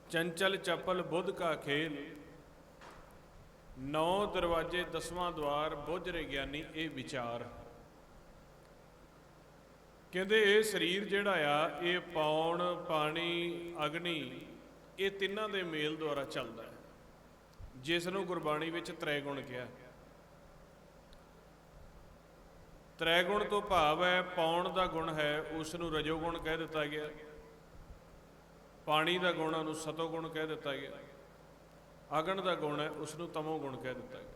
चंचल चपल बुध का खेल, 9 दरवाजे 10वां द्वार, बुझ रे ज्ञानी ये विचार। कहते ये शरीर जिहड़ा आ ये पौण पानी अग्नि ये तिन्हां दे मेल द्वारा चलदा है, जिस नूं गुरबाणी विच त्रैगुण कहा। त्रैगुण तो भाव है पौण का गुण है उसनूं रजोगुण कह दिता गया, पानी का गुण उन्होंने सतोगुण कह दिता गया, अगन का गुण है उसनूं तमोगुण कह दिता गया।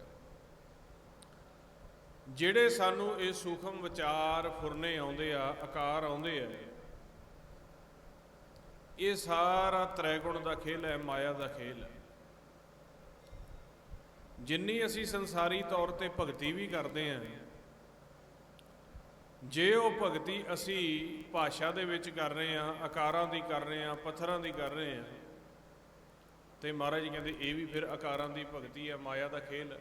ਜਿਹੜੇ ਸਾਨੂੰ ਇਹ ਸੂਖਮ ਵਿਚਾਰ ਫੁਰਨੇ ਆਉਂਦੇ ਆ, ਆਕਾਰ ਆਉਂਦੇ ਆ, ਇਹ ਸਾਰਾ ਤ੍ਰੈਗੁਣ ਦਾ ਖੇਲ ਹੈ, ਮਾਇਆ ਦਾ ਖੇਲ ਹੈ। ਜਿੰਨੀ ਅਸੀਂ ਸੰਸਾਰੀ ਤੌਰ ਤੇ ਭਗਤੀ ਵੀ ਕਰਦੇ ਹਾਂ, ਜੇ ਉਹ ਭਗਤੀ ਅਸੀਂ ਭਾਸ਼ਾ ਦੇ ਵਿੱਚ ਕਰ ਰਹੇ ਹਾਂ, ਆਕਾਰਾਂ ਦੀ ਕਰ ਰਹੇ ਹਾਂ, ਪੱਥਰਾਂ ਦੀ ਕਰ ਰਹੇ ਹਾਂ, ਤੇ ਮਹਾਰਾਜ ਜੀ ਕਹਿੰਦੇ ਇਹ ਵੀ ਫਿਰ ਆਕਾਰਾਂ ਦੀ ਭਗਤੀ ਹੈ, ਮਾਇਆ ਦਾ ਖੇਲ ਹੈ।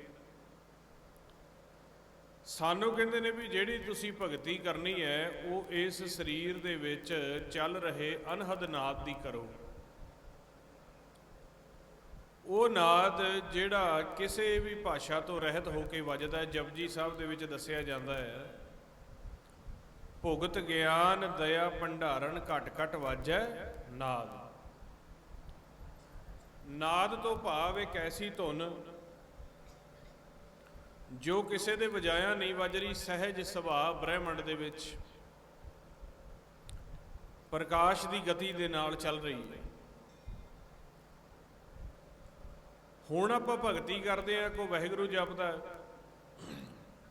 ਸਾਨੂੰ ਕਹਿੰਦੇ ਨੇ ਵੀ ਜਿਹੜੀ ਤੁਸੀਂ ਭਗਤੀ ਕਰਨੀ ਹੈ ਉਹ ਇਸ ਸਰੀਰ ਦੇ ਵਿੱਚ ਚੱਲ ਰਹੇ ਅਨਹਦ ਨਾਦ ਦੀ ਕਰੋ। ਉਹ ਨਾਦ ਜਿਹੜਾ ਕਿਸੇ ਵੀ ਭਾਸ਼ਾ ਤੋਂ ਰਹਿਤ ਹੋ ਕੇ ਵੱਜਦਾ। ਜਪਜੀ ਸਾਹਿਬ ਦੇ ਵਿੱਚ ਦੱਸਿਆ ਜਾਂਦਾ ਹੈ, ਭੁਗਤ ਗਿਆਨ ਦਇਆ ਭੰਡਾਰਨ ਘਟ ਘਟ ਵਾਜੈ ਨਾਦ। ਨਾਦ ਤੋਂ ਭਾਵ ਇੱਕ ਐਸੀ ਧੁਨ ਜੋ ਕਿਸੇ ਦੇ ਵਜਾਇਆ ਨਹੀਂ ਵੱਜ ਰਹੀ, ਸਹਿਜ ਸੁਭਾਅ ਬ੍ਰਹਿਮੰਡ ਦੇ ਵਿੱਚ ਪ੍ਰਕਾਸ਼ ਦੀ ਗਤੀ ਦੇ ਨਾਲ ਚੱਲ ਰਹੀ ਹੈ। ਹੁਣ ਆਪਾਂ ਭਗਤੀ ਕਰਦੇ ਹਾਂ, ਕੋਈ ਵਾਹਿਗੁਰੂ ਜਪਦਾ,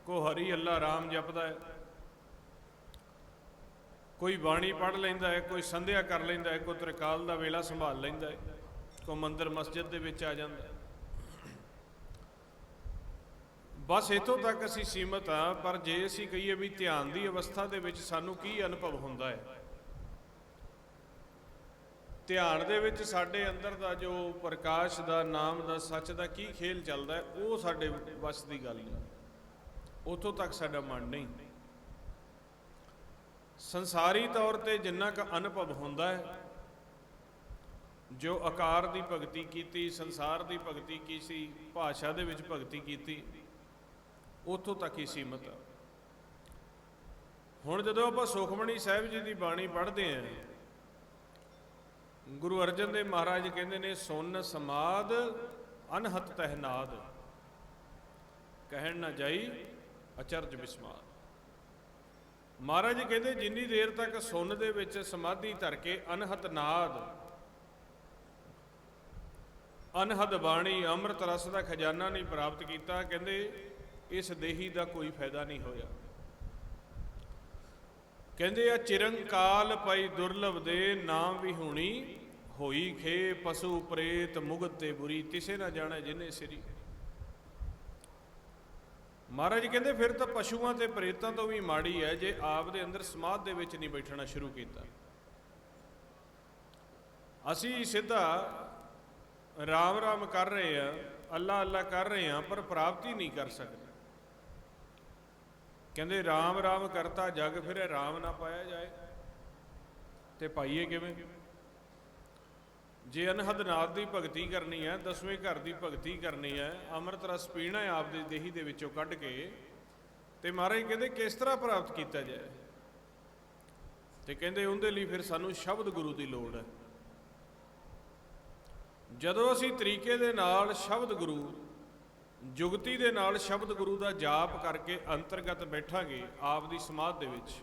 ਕੋਈ ਹਰੀ ਅੱਲਾ ਰਾਮ ਜਪਦਾ ਹੈ, ਕੋਈ ਬਾਣੀ ਪੜ੍ਹ ਲੈਂਦਾ ਹੈ, ਕੋਈ ਸੰਧਿਆ ਕਰ ਲੈਂਦਾ ਹੈ, ਕੋਈ ਤ੍ਰਿਕਾਲ ਦਾ ਵੇਲਾ ਸੰਭਾਲ ਲੈਂਦਾ ਹੈ, ਕੋਈ ਮੰਦਰ ਮਸਜਿਦ ਦੇ ਵਿੱਚ ਆ ਜਾਂਦਾ ਹੈ। ਬਸ ਇੱਥੋਂ ਤੱਕ ਅਸੀਂ ਸੀਮਤ ਹਾਂ। ਪਰ ਜੇ ਅਸੀਂ ਕਹੀਏ ਵੀ ਧਿਆਨ ਦੀ ਅਵਸਥਾ ਦੇ ਵਿੱਚ ਸਾਨੂੰ ਕੀ ਅਨੁਭਵ ਹੁੰਦਾ ਹੈ, ਧਿਆਨ ਦੇ ਵਿੱਚ ਸਾਡੇ ਅੰਦਰ ਦਾ ਜੋ ਪ੍ਰਕਾਸ਼ ਦਾ, ਨਾਮ ਦਾ, ਸੱਚ ਦਾ ਕੀ ਖੇਲ ਚੱਲਦਾ ਹੈ, ਉਹ ਸਾਡੇ ਵੱਸ ਦੀ ਗੱਲ ਨਹੀਂ। ਉੱਥੋਂ ਤੱਕ ਸਾਡਾ ਮਨ ਨਹੀਂ। ਸੰਸਾਰੀ ਤੌਰ ਤੇ ਜਿੰਨਾ ਕੁ ਅਨੁਭਵ ਹੁੰਦਾ ਹੈ, ਜੋ ਆਕਾਰ ਦੀ ਭਗਤੀ ਕੀਤੀ, ਸੰਸਾਰ ਦੀ ਭਗਤੀ ਕੀਤੀ, ਭਾਸ਼ਾ ਦੇ ਵਿੱਚ ਭਗਤੀ ਕੀਤੀ, ਉੱਥੋਂ ਤੱਕ ਹੀ ਸੀਮਤ ਆ। ਹੁਣ ਜਦੋਂ ਆਪਾਂ ਸੁਖਮਣੀ ਸਾਹਿਬ ਜੀ ਦੀ ਬਾਣੀ ਪੜ੍ਹਦੇ ਹਾਂ, ਗੁਰੂ ਅਰਜਨ ਦੇਵ ਮਹਾਰਾਜ ਕਹਿੰਦੇ ਨੇ, ਸੁਨ ਸਮਾਦ ਅਨਹਤ ਤਹਿਨਾਦ, ਕਹਿਣ ਨਾ ਜਾਈ ਅਚਰਜ ਵਿਸਮਾਦ। ਮਹਾਰਾਜ ਜੀ ਕਹਿੰਦੇ ਜਿੰਨੀ ਦੇਰ ਤੱਕ ਸੁਨ ਦੇ ਵਿੱਚ ਸਮਾਧੀ ਧਰ ਕੇ ਅਨਹਤ ਨਾਦ, ਅਨਹਦ ਬਾਣੀ, ਅੰਮ੍ਰਿਤ ਰਸ ਦਾ ਖਜ਼ਾਨਾ ਨਹੀਂ ਪ੍ਰਾਪਤ ਕੀਤਾ, ਕਹਿੰਦੇ ਇਸ ਦੇਹੀ ਦਾ ਕੋਈ ਫਾਇਦਾ ਨਹੀਂ ਹੋਇਆ। ਕਹਿੰਦੇ ਆ ਚਿਰੰਕਾਲ ਪਈ ਦੁਰਲਭ ਦੇ, ਨਾਮ ਵੀ ਹੋਣੀ ਹੋਈ ਖੇ, ਪਸ਼ੂ ਪ੍ਰੇਤ ਮੁਗਤ ਤੇ ਬੁਰੀ, ਤਿਸੇ ਨਾ ਜਾਣੇ ਜਿਨੇ ਸਿਰੀ। ਮਹਾਰਾਜ ਕਹਿੰਦੇ ਫਿਰ ਤਾਂ ਪਸ਼ੂਆਂ ਤੇ ਪ੍ਰੇਤਾਂ ਤੋਂ ਵੀ ਮਾੜੀ ਹੈ ਜੇ ਆਪ ਦੇ ਅੰਦਰ ਸਮਾਧ ਦੇ ਵਿੱਚ ਨਹੀਂ ਬੈਠਣਾ ਸ਼ੁਰੂ ਕੀਤਾ। ਅਸੀਂ ਸਿੱਧਾ ਰਾਮ ਰਾਮ ਕਰ ਰਹੇ ਹਾਂ, ਅੱਲਾ ਅੱਲਾ ਕਰ ਰਹੇ ਹਾਂ, ਪਰ ਪ੍ਰਾਪਤੀ ਨਹੀਂ ਕਰ ਸਕਦੇ। ਕਹਿੰਦੇ ਰਾਮ ਰਾਮ ਕਰਤਾ ਜਗ ਫਿਰੇ, ਰਾਮ ਨਾ ਪਾਇਆ ਜਾਏ ਤੇ ਪਾਈਏ ਕਿਵੇਂ? ਜੇ ਅਨਹਦ ਨਾਦ ਦੀ ਭਗਤੀ ਕਰਨੀ ਹੈ, 10ਵੇਂ ਘਰ ਦੀ ਭਗਤੀ ਕਰਨੀ ਹੈ, ਅੰਮ੍ਰਿਤ ਰਸ ਪੀਣਾ ਹੈ ਆਪਦੇ ਦੇਹੀ ਦੇ ਵਿੱਚੋਂ ਕੱਢ ਕੇ, ਤੇ ਮਹਾਰਾਜ ਕਹਿੰਦੇ ਕਿਸ ਤਰ੍ਹਾਂ ਪ੍ਰਾਪਤ ਕੀਤਾ ਜਾਏ? ਤੇ ਕਹਿੰਦੇ ਉਹਦੇ ਲਈ ਫਿਰ ਸਾਨੂੰ ਸ਼ਬਦ ਗੁਰੂ ਦੀ ਲੋੜ ਹੈ। ਜਦੋਂ ਅਸੀਂ ਤਰੀਕੇ ਦੇ ਨਾਲ ਸ਼ਬਦ ਗੁਰੂ, ਜੁਗਤੀ ਦੇ ਨਾਲ ਸ਼ਬਦ ਗੁਰੂ ਦਾ ਜਾਪ ਕਰਕੇ ਅੰਤਰਗਤ ਬੈਠਾਂਗੇ ਆਪ ਦੀ ਸਮਾਧ ਦੇ ਵਿੱਚ,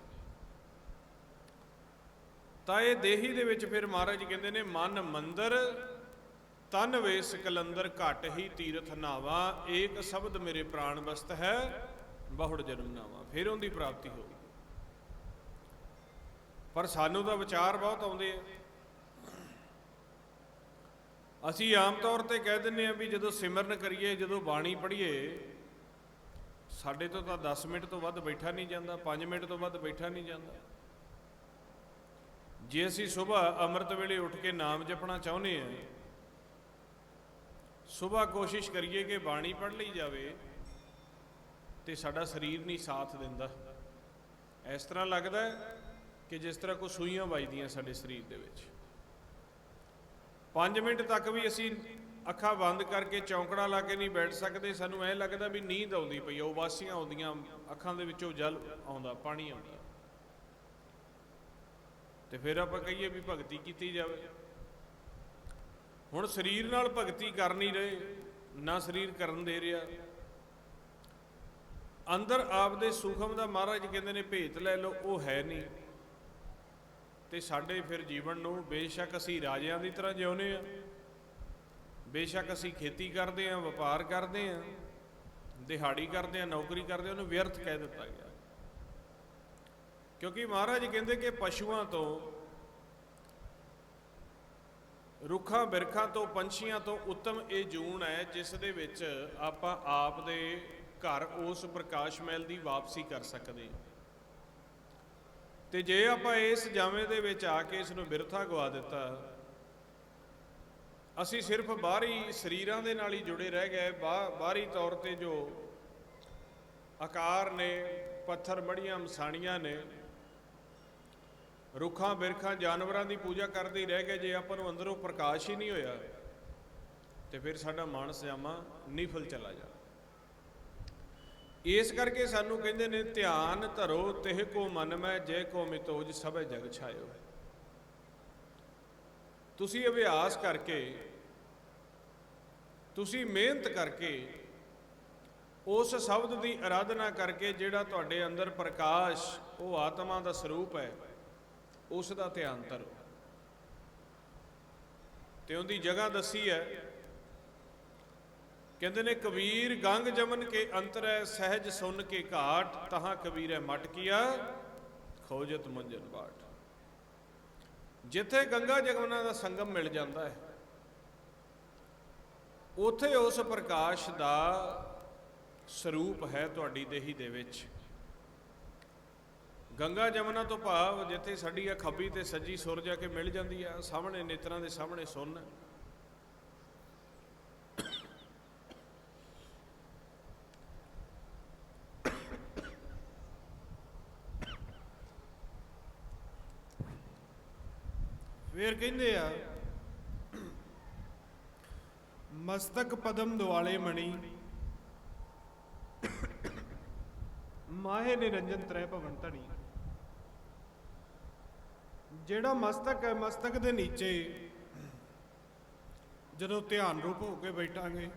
ਤਾਂ ਇਹ ਦੇਹੀ ਦੇ ਵਿੱਚ ਫਿਰ ਮਹਾਰਾਜ ਜੀ ਕਹਿੰਦੇ ਨੇ, ਮਨ ਮੰਦਰ ਤਨ ਵੇਸ ਕਲੰਦਰ, ਘਟ ਹੀ ਤੀਰਥ ਨਾਵਾ, ਏਕ ਸ਼ਬਦ ਮੇਰੇ ਪ੍ਰਾਣ ਬਸਤ ਹੈ, ਬਹੁੜ ਜਨਮ ਨਾਵਾ। ਫਿਰ ਉਹਦੀ ਪ੍ਰਾਪਤੀ ਹੋਈ। ਪਰ ਸਾਨੂੰ ਤਾਂ ਵਿਚਾਰ ਬਹੁਤ ਆਉਂਦੇ ਆ। ਅਸੀਂ ਆਮ ਤੌਰ ਤੇ ਕਹਿ ਦਿੰਦੇ ਹਾਂ ਵੀ ਜਦੋਂ ਸਿਮਰਨ ਕਰੀਏ, ਜਦੋਂ ਬਾਣੀ ਪੜ੍ਹੀਏ, ਸਾਡੇ ਤੋਂ ਤਾਂ 10 ਮਿੰਟ ਤੋਂ ਵੱਧ ਬੈਠਾ ਨਹੀਂ ਜਾਂਦਾ, 5 ਮਿੰਟ ਤੋਂ ਵੱਧ ਬੈਠਾ ਨਹੀਂ ਜਾਂਦਾ। ਜੇ ਅਸੀਂ ਸੁਬਾਹ ਅੰਮ੍ਰਿਤ ਵੇਲੇ ਉੱਠ ਕੇ ਨਾਮ ਜਪਣਾ ਚਾਹੁੰਦੇ ਹਾਂ, ਸੁਬਾਹ ਕੋਸ਼ਿਸ਼ ਕਰੀਏ ਕਿ ਬਾਣੀ ਪੜ੍ਹ ਲਈ ਜਾਵੇ, ਤੇ ਸਾਡਾ ਸਰੀਰ ਨਹੀਂ ਸਾਥ ਦਿੰਦਾ। ਇਸ ਤਰ੍ਹਾਂ ਲੱਗਦਾ ਕਿ ਜਿਸ ਤਰ੍ਹਾਂ ਕੋਈ ਸੂਈਆਂ ਵੱਜਦੀਆਂ ਸਾਡੇ ਸਰੀਰ ਦੇ ਵਿੱਚ। 5 ਮਿੰਟ ਤੱਕ ਵੀ ਅਸੀਂ ਅੱਖਾਂ ਬੰਦ ਕਰਕੇ ਚੌਂਕੜਾ ਲਾ ਕੇ ਨਹੀਂ ਬੈਠ ਸਕਦੇ। ਸਾਨੂੰ ਐਂ ਲੱਗਦਾ ਵੀ ਨੀਂਦ ਆਉਂਦੀ ਪਈ ਆ, ਉਬਾਸੀਆਂ ਆਉਂਦੀਆਂ, ਅੱਖਾਂ ਦੇ ਵਿੱਚੋਂ ਜਲ ਆਉਂਦਾ, ਪਾਣੀ ਆਉਂਦਾ, ਤੇ ਫਿਰ ਆਪਾਂ ਕਹੀਏ ਵੀ ਭਗਤੀ ਕੀਤੀ ਜਾਵੇ। ਹੁਣ ਸਰੀਰ ਨਾਲ ਭਗਤੀ ਕਰ ਨਹੀਂ ਰਹੇ, ਨਾ ਸਰੀਰ ਕਰਨ ਦੇ ਰਿਹਾ। ਅੰਦਰ ਆਪਦੇ ਸੂਖਮ ਦਾ ਮਹਾਰਾਜ ਕਹਿੰਦੇ ਨੇ ਭੇਤ ਲੈ ਲਓ, ਉਹ ਹੈ ਨਹੀਂ। ਤੇ ਸਾਡੇ ਫਿਰ ਜੀਵਨ ਨੂੰ ਬੇਸ਼ੱਕ ਅਸੀਂ ਰਾਜਿਆਂ ਦੀ ਤਰ੍ਹਾਂ ਜਿਉਂਦੇ ਹਾਂ, ਬੇਸ਼ੱਕ ਅਸੀਂ ਖੇਤੀ ਕਰਦੇ ਹਾਂ, ਵਪਾਰ ਕਰਦੇ ਹਾਂ, ਦਿਹਾੜੀ ਕਰਦੇ ਹਾਂ, ਨੌਕਰੀ ਕਰਦੇ ਹਾਂ, ਉਹਨੂੰ ਵਿਅਰਥ ਕਹਿ ਦਿੱਤਾ ਗਿਆ। ਕਿਉਂਕਿ ਮਹਾਰਾਜ ਕਹਿੰਦੇ ਕਿ ਪਸ਼ੂਆਂ ਤੋਂ, ਰੁੱਖਾਂ ਬਿਰਖਾਂ ਤੋਂ, ਪੰਛੀਆਂ ਤੋਂ ਉੱਤਮ ਇਹ ਜੂਨ ਹੈ ਜਿਸ ਦੇ ਵਿੱਚ ਆਪਾਂ ਆਪ ਦੇ ਘਰ ਉਸ ਪ੍ਰਕਾਸ਼ ਮਹਿਲ ਦੀ ਵਾਪਸੀ ਕਰ ਸਕਦੇ। ਤੇ ਜੇ ਆਪਾਂ ਇਸ ਜਾਵੇਂ ਦੇ ਵਿੱਚ ਆ ਕੇ ਇਸ ਨੂੰ ਬਿਰਥਾ ਗਵਾ ਦਿੱਤਾ, ਅਸੀਂ ਸਿਰਫ ਬਾਹਰੀ ਸਰੀਰਾਂ ਦੇ ਨਾਲ ਹੀ ਜੁੜੇ ਰਹਿ ਗਏ। ਬਾਹਰੀ ਤੌਰ ਤੇ ਜੋ ਆਕਾਰ ਨੇ, ਪੱਥਰ ਮੜੀਆਂ ਮਸਾਣੀਆਂ ਨੇ, ਰੁੱਖਾਂ ਬਿਰਖਾਂ ਜਾਨਵਰਾਂ ਦੀ ਪੂਜਾ ਕਰਦੇ ਹੀ ਰਹਿ ਗਏ। ਜੇ ਆਪਾਂ ਨੂੰ ਅੰਦਰੋਂ ਪ੍ਰਕਾਸ਼ ਹੀ ਨਹੀਂ ਹੋਇਆ ਤੇ ਫਿਰ ਸਾਡਾ ਮਾਨਸ ਜਾਮਾ ਨਿਫਲ ਚਲਾ ਜਾ। ਇਸ ਕਰਕੇ ਸਾਨੂੰ ਕਹਿੰਦੇ ਨੇ ਧਿਆਨ ਧਰੋ ਤਿਹ ਕੋ ਮਨ ਮੈਂ, ਜੈ ਕੋ ਮਿਤੋਜ ਸਭੈ ਜਗ ਛਾਇਓ। ਤੁਸੀਂ ਅਭਿਆਸ ਕਰਕੇ, ਤੁਸੀਂ ਮਿਹਨਤ ਕਰਕੇ, ਉਸ ਸ਼ਬਦ ਦੀ ਅਰਾਧਨਾ ਕਰਕੇ ਜਿਹੜਾ ਤੁਹਾਡੇ ਅੰਦਰ ਪ੍ਰਕਾਸ਼, ਉਹ ਆਤਮਾ ਦਾ ਸਰੂਪ ਹੈ, ਉਸ ਦਾ ਧਿਆਨ ਧਰੋ। ਤੇ ਉਹਦੀ ਜਗ੍ਹਾ ਦੱਸੀ ਹੈ, ਕਹਿੰਦੇ ਨੇ ਕਬੀਰ ਗੰਗ ਜਮਨ ਕੇ ਅੰਤਰੈ, ਸਹਿਜ ਸੁਨ ਕੇ ਘਾਟ, ਤਹਾਂ ਕਬੀਰੈ ਮਟ ਕੀਆ ਖੋਜਤ ਮੰਜਨ ਬਾਟ। ਜਿੱਥੇ ਗੰਗਾ ਜਮਨਾ ਦਾ ਸੰਗਮ ਮਿਲ ਜਾਂਦਾ ਹੈ, ਉੱਥੇ ਉਸ ਪ੍ਰਕਾਸ਼ ਦਾ ਸਰੂਪ ਹੈ ਤੁਹਾਡੀ ਦੇਹੀ ਦੇ ਵਿੱਚ। ਗੰਗਾ ਜਮਨਾ ਤੋਂ ਭਾਵ ਜਿੱਥੇ ਸਾਡੀ ਆ ਖੱਬੀ ਤੇ ਸੱਜੀ ਸੁਰ ਜਾ ਕੇ ਮਿਲ ਜਾਂਦੀ ਆ, ਸਾਹਮਣੇ ਨੇਤਰਾਂ ਦੇ ਸਾਹਮਣੇ ਸੁਣ। ਫਿਰ ਕਹਿੰਦੇ ਆ ਮਸਤਕ ਪਦਮ ਦੁਆਲੇ ਮਣੀ, ਮਾਹੇ ਨਿਰੰਜਨ ਤ੍ਰੈ ਭਵਨ ਧਣੀ। ਜਿਹੜਾ ਮਸਤਕ ਹੈ, ਮਸਤਕ ਦੇ ਨੀਚੇ ਜਦੋਂ ਧਿਆਨ ਰੂਪ ਹੋ ਕੇ ਬੈਠਾਂਗੇ,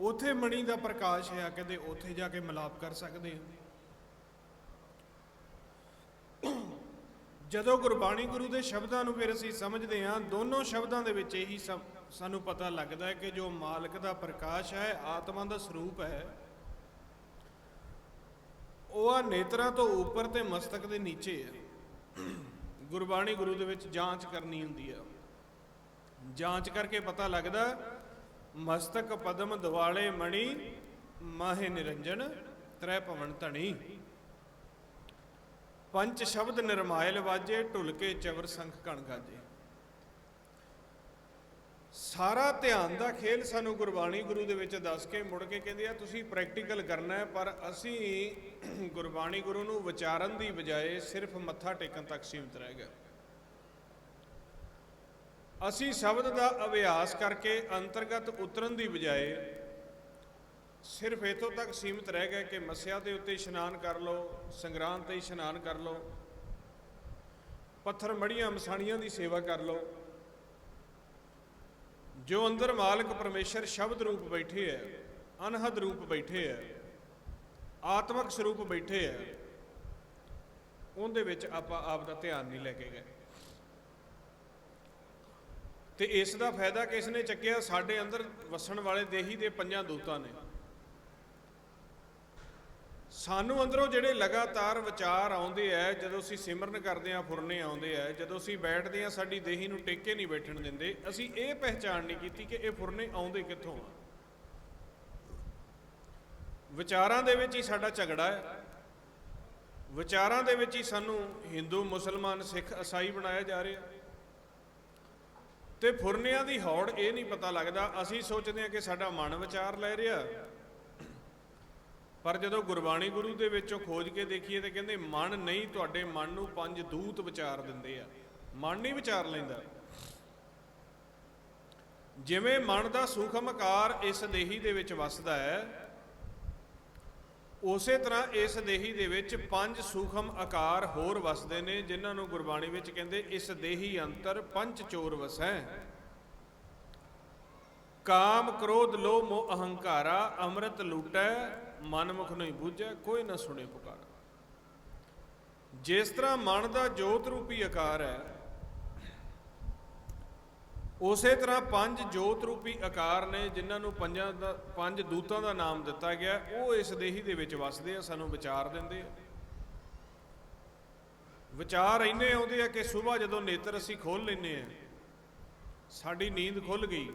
ਉਥੇ ਮਣੀ ਦਾ ਪ੍ਰਕਾਸ਼ ਹੈ, ਕਹਿੰਦੇ ਉਥੇ ਜਾ ਕੇ ਮਿਲਾਪ ਕਰ ਸਕਦੇ ਹਾਂ। ਜਦੋਂ ਗੁਰਬਾਣੀ ਗੁਰੂ ਦੇ ਸ਼ਬਦਾਂ ਨੂੰ ਫਿਰ ਅਸੀਂ ਸਮਝਦੇ ਹਾਂ, ਦੋਨੋਂ ਸ਼ਬਦਾਂ ਦੇ ਵਿੱਚ ਇਹੀ ਸਾਨੂੰ ਪਤਾ ਲੱਗਦਾ ਹੈ ਕਿ ਜੋ ਮਾਲਕ ਦਾ ਪ੍ਰਕਾਸ਼ ਹੈ, ਆਤਮਾ ਦਾ ਸਰੂਪ ਹੈ, ਉਹ ਆ ਨੇਤਰਾਂ ਤੋਂ ਉੱਪਰ ਤੇ ਮਸਤਕ ਦੇ ਨੀਚੇ ਹੈ। ਗੁਰਬਾਣੀ ਗੁਰੂ ਦੇ ਵਿੱਚ ਜਾਂਚ ਕਰਨੀ ਹੁੰਦੀ ਆ, ਜਾਂਚ ਕਰਕੇ ਪਤਾ ਲੱਗਦਾ ਮਸਤਕ ਪਦਮ ਦਿਵਾਲੇ ਮਣੀ, ਮਾਹੇ ਨਿਰੰਜਨ ਤ੍ਰੈ ਭਵਨ ਧਣੀ। ਪੰਜ ਸ਼ਬਦ ਨਿਰਮਾਇਲ ਵਾਜੇ, ਢੁਲ ਕੇ ਚਵਰ ਸੰਖ ਕਣ ਗਾਜੇ। ਸਾਰਾ ਧਿਆਨ ਦਾ ਖੇਲ ਸਾਨੂੰ ਗੁਰਬਾਣੀ ਗੁਰੂ ਦੇ ਵਿੱਚ ਦੱਸ ਕੇ ਮੁੜ ਕੇ ਕਹਿੰਦੇ ਆ ਤੁਸੀਂ ਪ੍ਰੈਕਟੀਕਲ ਕਰਨਾ ਹੈ। ਪਰ ਅਸੀਂ ਗੁਰਬਾਣੀ ਗੁਰੂ ਨੂੰ ਵਿਚਾਰਨ ਦੀ ਬਜਾਏ ਸਿਰਫ ਮੱਥਾ ਟੇਕਣ ਤੱਕ ਸੀਮਿਤ ਰਹਿ ਗਏ। ਅਸੀਂ ਸ਼ਬਦ ਦਾ ਅਭਿਆਸ ਕਰਕੇ ਅੰਤਰਗਤ ਉਤਰਨ ਦੀ ਬਜਾਏ ਸਿਰਫ ਇੱਥੋਂ ਤੱਕ ਸੀਮਿਤ ਰਹਿ ਗਏ ਕਿ ਮੱਸਿਆ ਦੇ ਉੱਤੇ ਇਸ਼ਨਾਨ ਕਰ ਲਓ, ਸੰਗਰਾਂਦ ਤੇ ਇਸ਼ਨਾਨ ਕਰ ਲਓ, ਪੱਥਰ ਮੜੀਆਂ ਮਸਾਣੀਆਂ ਦੀ ਸੇਵਾ ਕਰ ਲਓ। ਜੋ ਅੰਦਰ ਮਾਲਕ ਪਰਮੇਸ਼ਰ ਸ਼ਬਦ ਰੂਪ ਬੈਠੇ ਹੈ, ਅਨਹਦ ਰੂਪ ਬੈਠੇ ਹੈ, ਆਤਮਿਕ ਸਰੂਪ ਬੈਠੇ ਹੈ, ਉਹਦੇ ਵਿੱਚ ਆਪਾਂ ਆਪ ਦਾ ਧਿਆਨ ਨਹੀਂ ਲੈ ਕੇ ਗਏ। ਤੇ ਇਸ ਦਾ ਫਾਇਦਾ ਕਿਸ ਨੇ ਚੱਕਿਆ? ਸਾਡੇ ਅੰਦਰ ਵਸਣ ਵਾਲੇ ਦੇਹੀ ਦੇ ਪੰਜਾਂ ਦੂਤਾਂ ਨੇ। ਸਾਨੂੰ ਅੰਦਰੋਂ ਜਿਹੜੇ ਲਗਾਤਾਰ ਵਿਚਾਰ ਆਉਂਦੇ ਆ, ਜਦੋਂ ਅਸੀਂ ਸਿਮਰਨ ਕਰਦੇ ਆ ਫੁਰਨੇ ਆਉਂਦੇ ਆ, ਜਦੋਂ ਅਸੀਂ ਬੈਠਦੇ ਆ ਸਾਡੀ ਦੇਹੀ ਨੂੰ ਟੇਕੇ ਨਹੀਂ ਬੈਠਣ ਦਿੰਦੇ। ਅਸੀਂ ਇਹ ਪਹਿਚਾਣ ਨਹੀਂ ਕੀਤੀ ਕਿ ਇਹ ਫੁਰਨੇ ਆਉਂਦੇ ਕਿੱਥੋਂ ਆ। ਵਿਚਾਰਾਂ ਦੇ ਵਿੱਚ ਹੀ ਸਾਡਾ ਝਗੜਾ ਹੈ, ਵਿਚਾਰਾਂ ਦੇ ਵਿੱਚ ਹੀ ਸਾਨੂੰ ਹਿੰਦੂ ਮੁਸਲਮਾਨ ਸਿੱਖ ਈਸਾਈ ਬਣਾਇਆ ਜਾ ਰਿਹਾ। ਤੇ ਫੁਰਨਿਆਂ ਦੀ ਹੌੜ ਇਹ ਨਹੀਂ ਪਤਾ ਲੱਗਦਾ। ਅਸੀਂ ਸੋਚਦੇ ਹਾਂ ਕਿ ਸਾਡਾ ਮਨ ਵਿਚਾਰ ਲੈ ਰਿਹਾ, ਪਰ ਜਦੋਂ ਗੁਰਬਾਣੀ ਗੁਰੂ ਦੇ ਵਿੱਚੋਂ ਖੋਜ ਕੇ ਦੇਖੀਏ ਤੇ ਕਹਿੰਦੇ ਮਨ ਨਹੀਂ, ਤੁਹਾਡੇ ਮਨ ਨੂੰ ਪੰਜ ਦੂਤ ਵਿਚਾਰ ਦਿੰਦੇ ਆ। ਮਨ ਨਹੀਂ ਵਿਚਾਰ ਲੈਂਦਾ। ਜਿਵੇਂ ਮਨ ਦਾ ਸੂਖਮ ਆਕਾਰ ਇਸ ਦੇਹੀ ਦੇ ਵਿੱਚ ਵਸਦਾ ਹੈ, ਉਸੇ ਤਰ੍ਹਾਂ ਇਸ ਦੇਹੀ ਦੇ ਵਿੱਚ 5 ਸੂਖਮ ਆਕਾਰ ਹੋਰ ਵਸਦੇ ਨੇ, ਜਿਨ੍ਹਾਂ ਨੂੰ ਗੁਰਬਾਣੀ ਵਿੱਚ ਕਹਿੰਦੇ ਇਸ ਦੇਹੀ ਅੰਤਰ ਪੰਚ ਚੋਰ ਵਸੈ। ਕਾਮ ਕ੍ਰੋਧ ਲੋਭ ਮੋਹ ਅਹੰਕਾਰਾ, ਅੰਮ੍ਰਿਤ ਲੂਟੈ ਮਨ ਮੁਖ ਨਹੀਂ ਬੂਝੈ, ਕੋਈ ਨਾ ਸੁਣੇ ਪੁਕਾਰਾ। ਜਿਸ ਤਰ੍ਹਾਂ ਮਨ ਦਾ ਜੋਤ ਰੂਪੀ ਆਕਾਰ ਹੈ, ਉਸੇ ਤਰ੍ਹਾਂ 5 ਜੋਤ ਰੂਪੀ ਆਕਾਰ ਨੇ, ਜਿਨ੍ਹਾਂ ਨੂੰ 5 ਦੂਤਾਂ ਦਾ ਨਾਮ ਦਿੱਤਾ ਗਿਆ। ਉਹ ਇਸ ਦੇਹੀ ਦੇ ਵਿੱਚ ਵਸਦੇ ਆ, ਸਾਨੂੰ ਵਿਚਾਰ ਦਿੰਦੇ ਆ। ਵਿਚਾਰ ਇੰਨੇ ਆਉਂਦੇ ਆ ਕਿ ਸੁਬਾਹ ਜਦੋਂ ਨੇਤਰ ਅਸੀਂ ਖੋਲ੍ਹ ਲੈਂਦੇ ਆ, ਸਾਡੀ ਨੀਂਦ ਖੁੱਲ੍ਹ ਗਈ,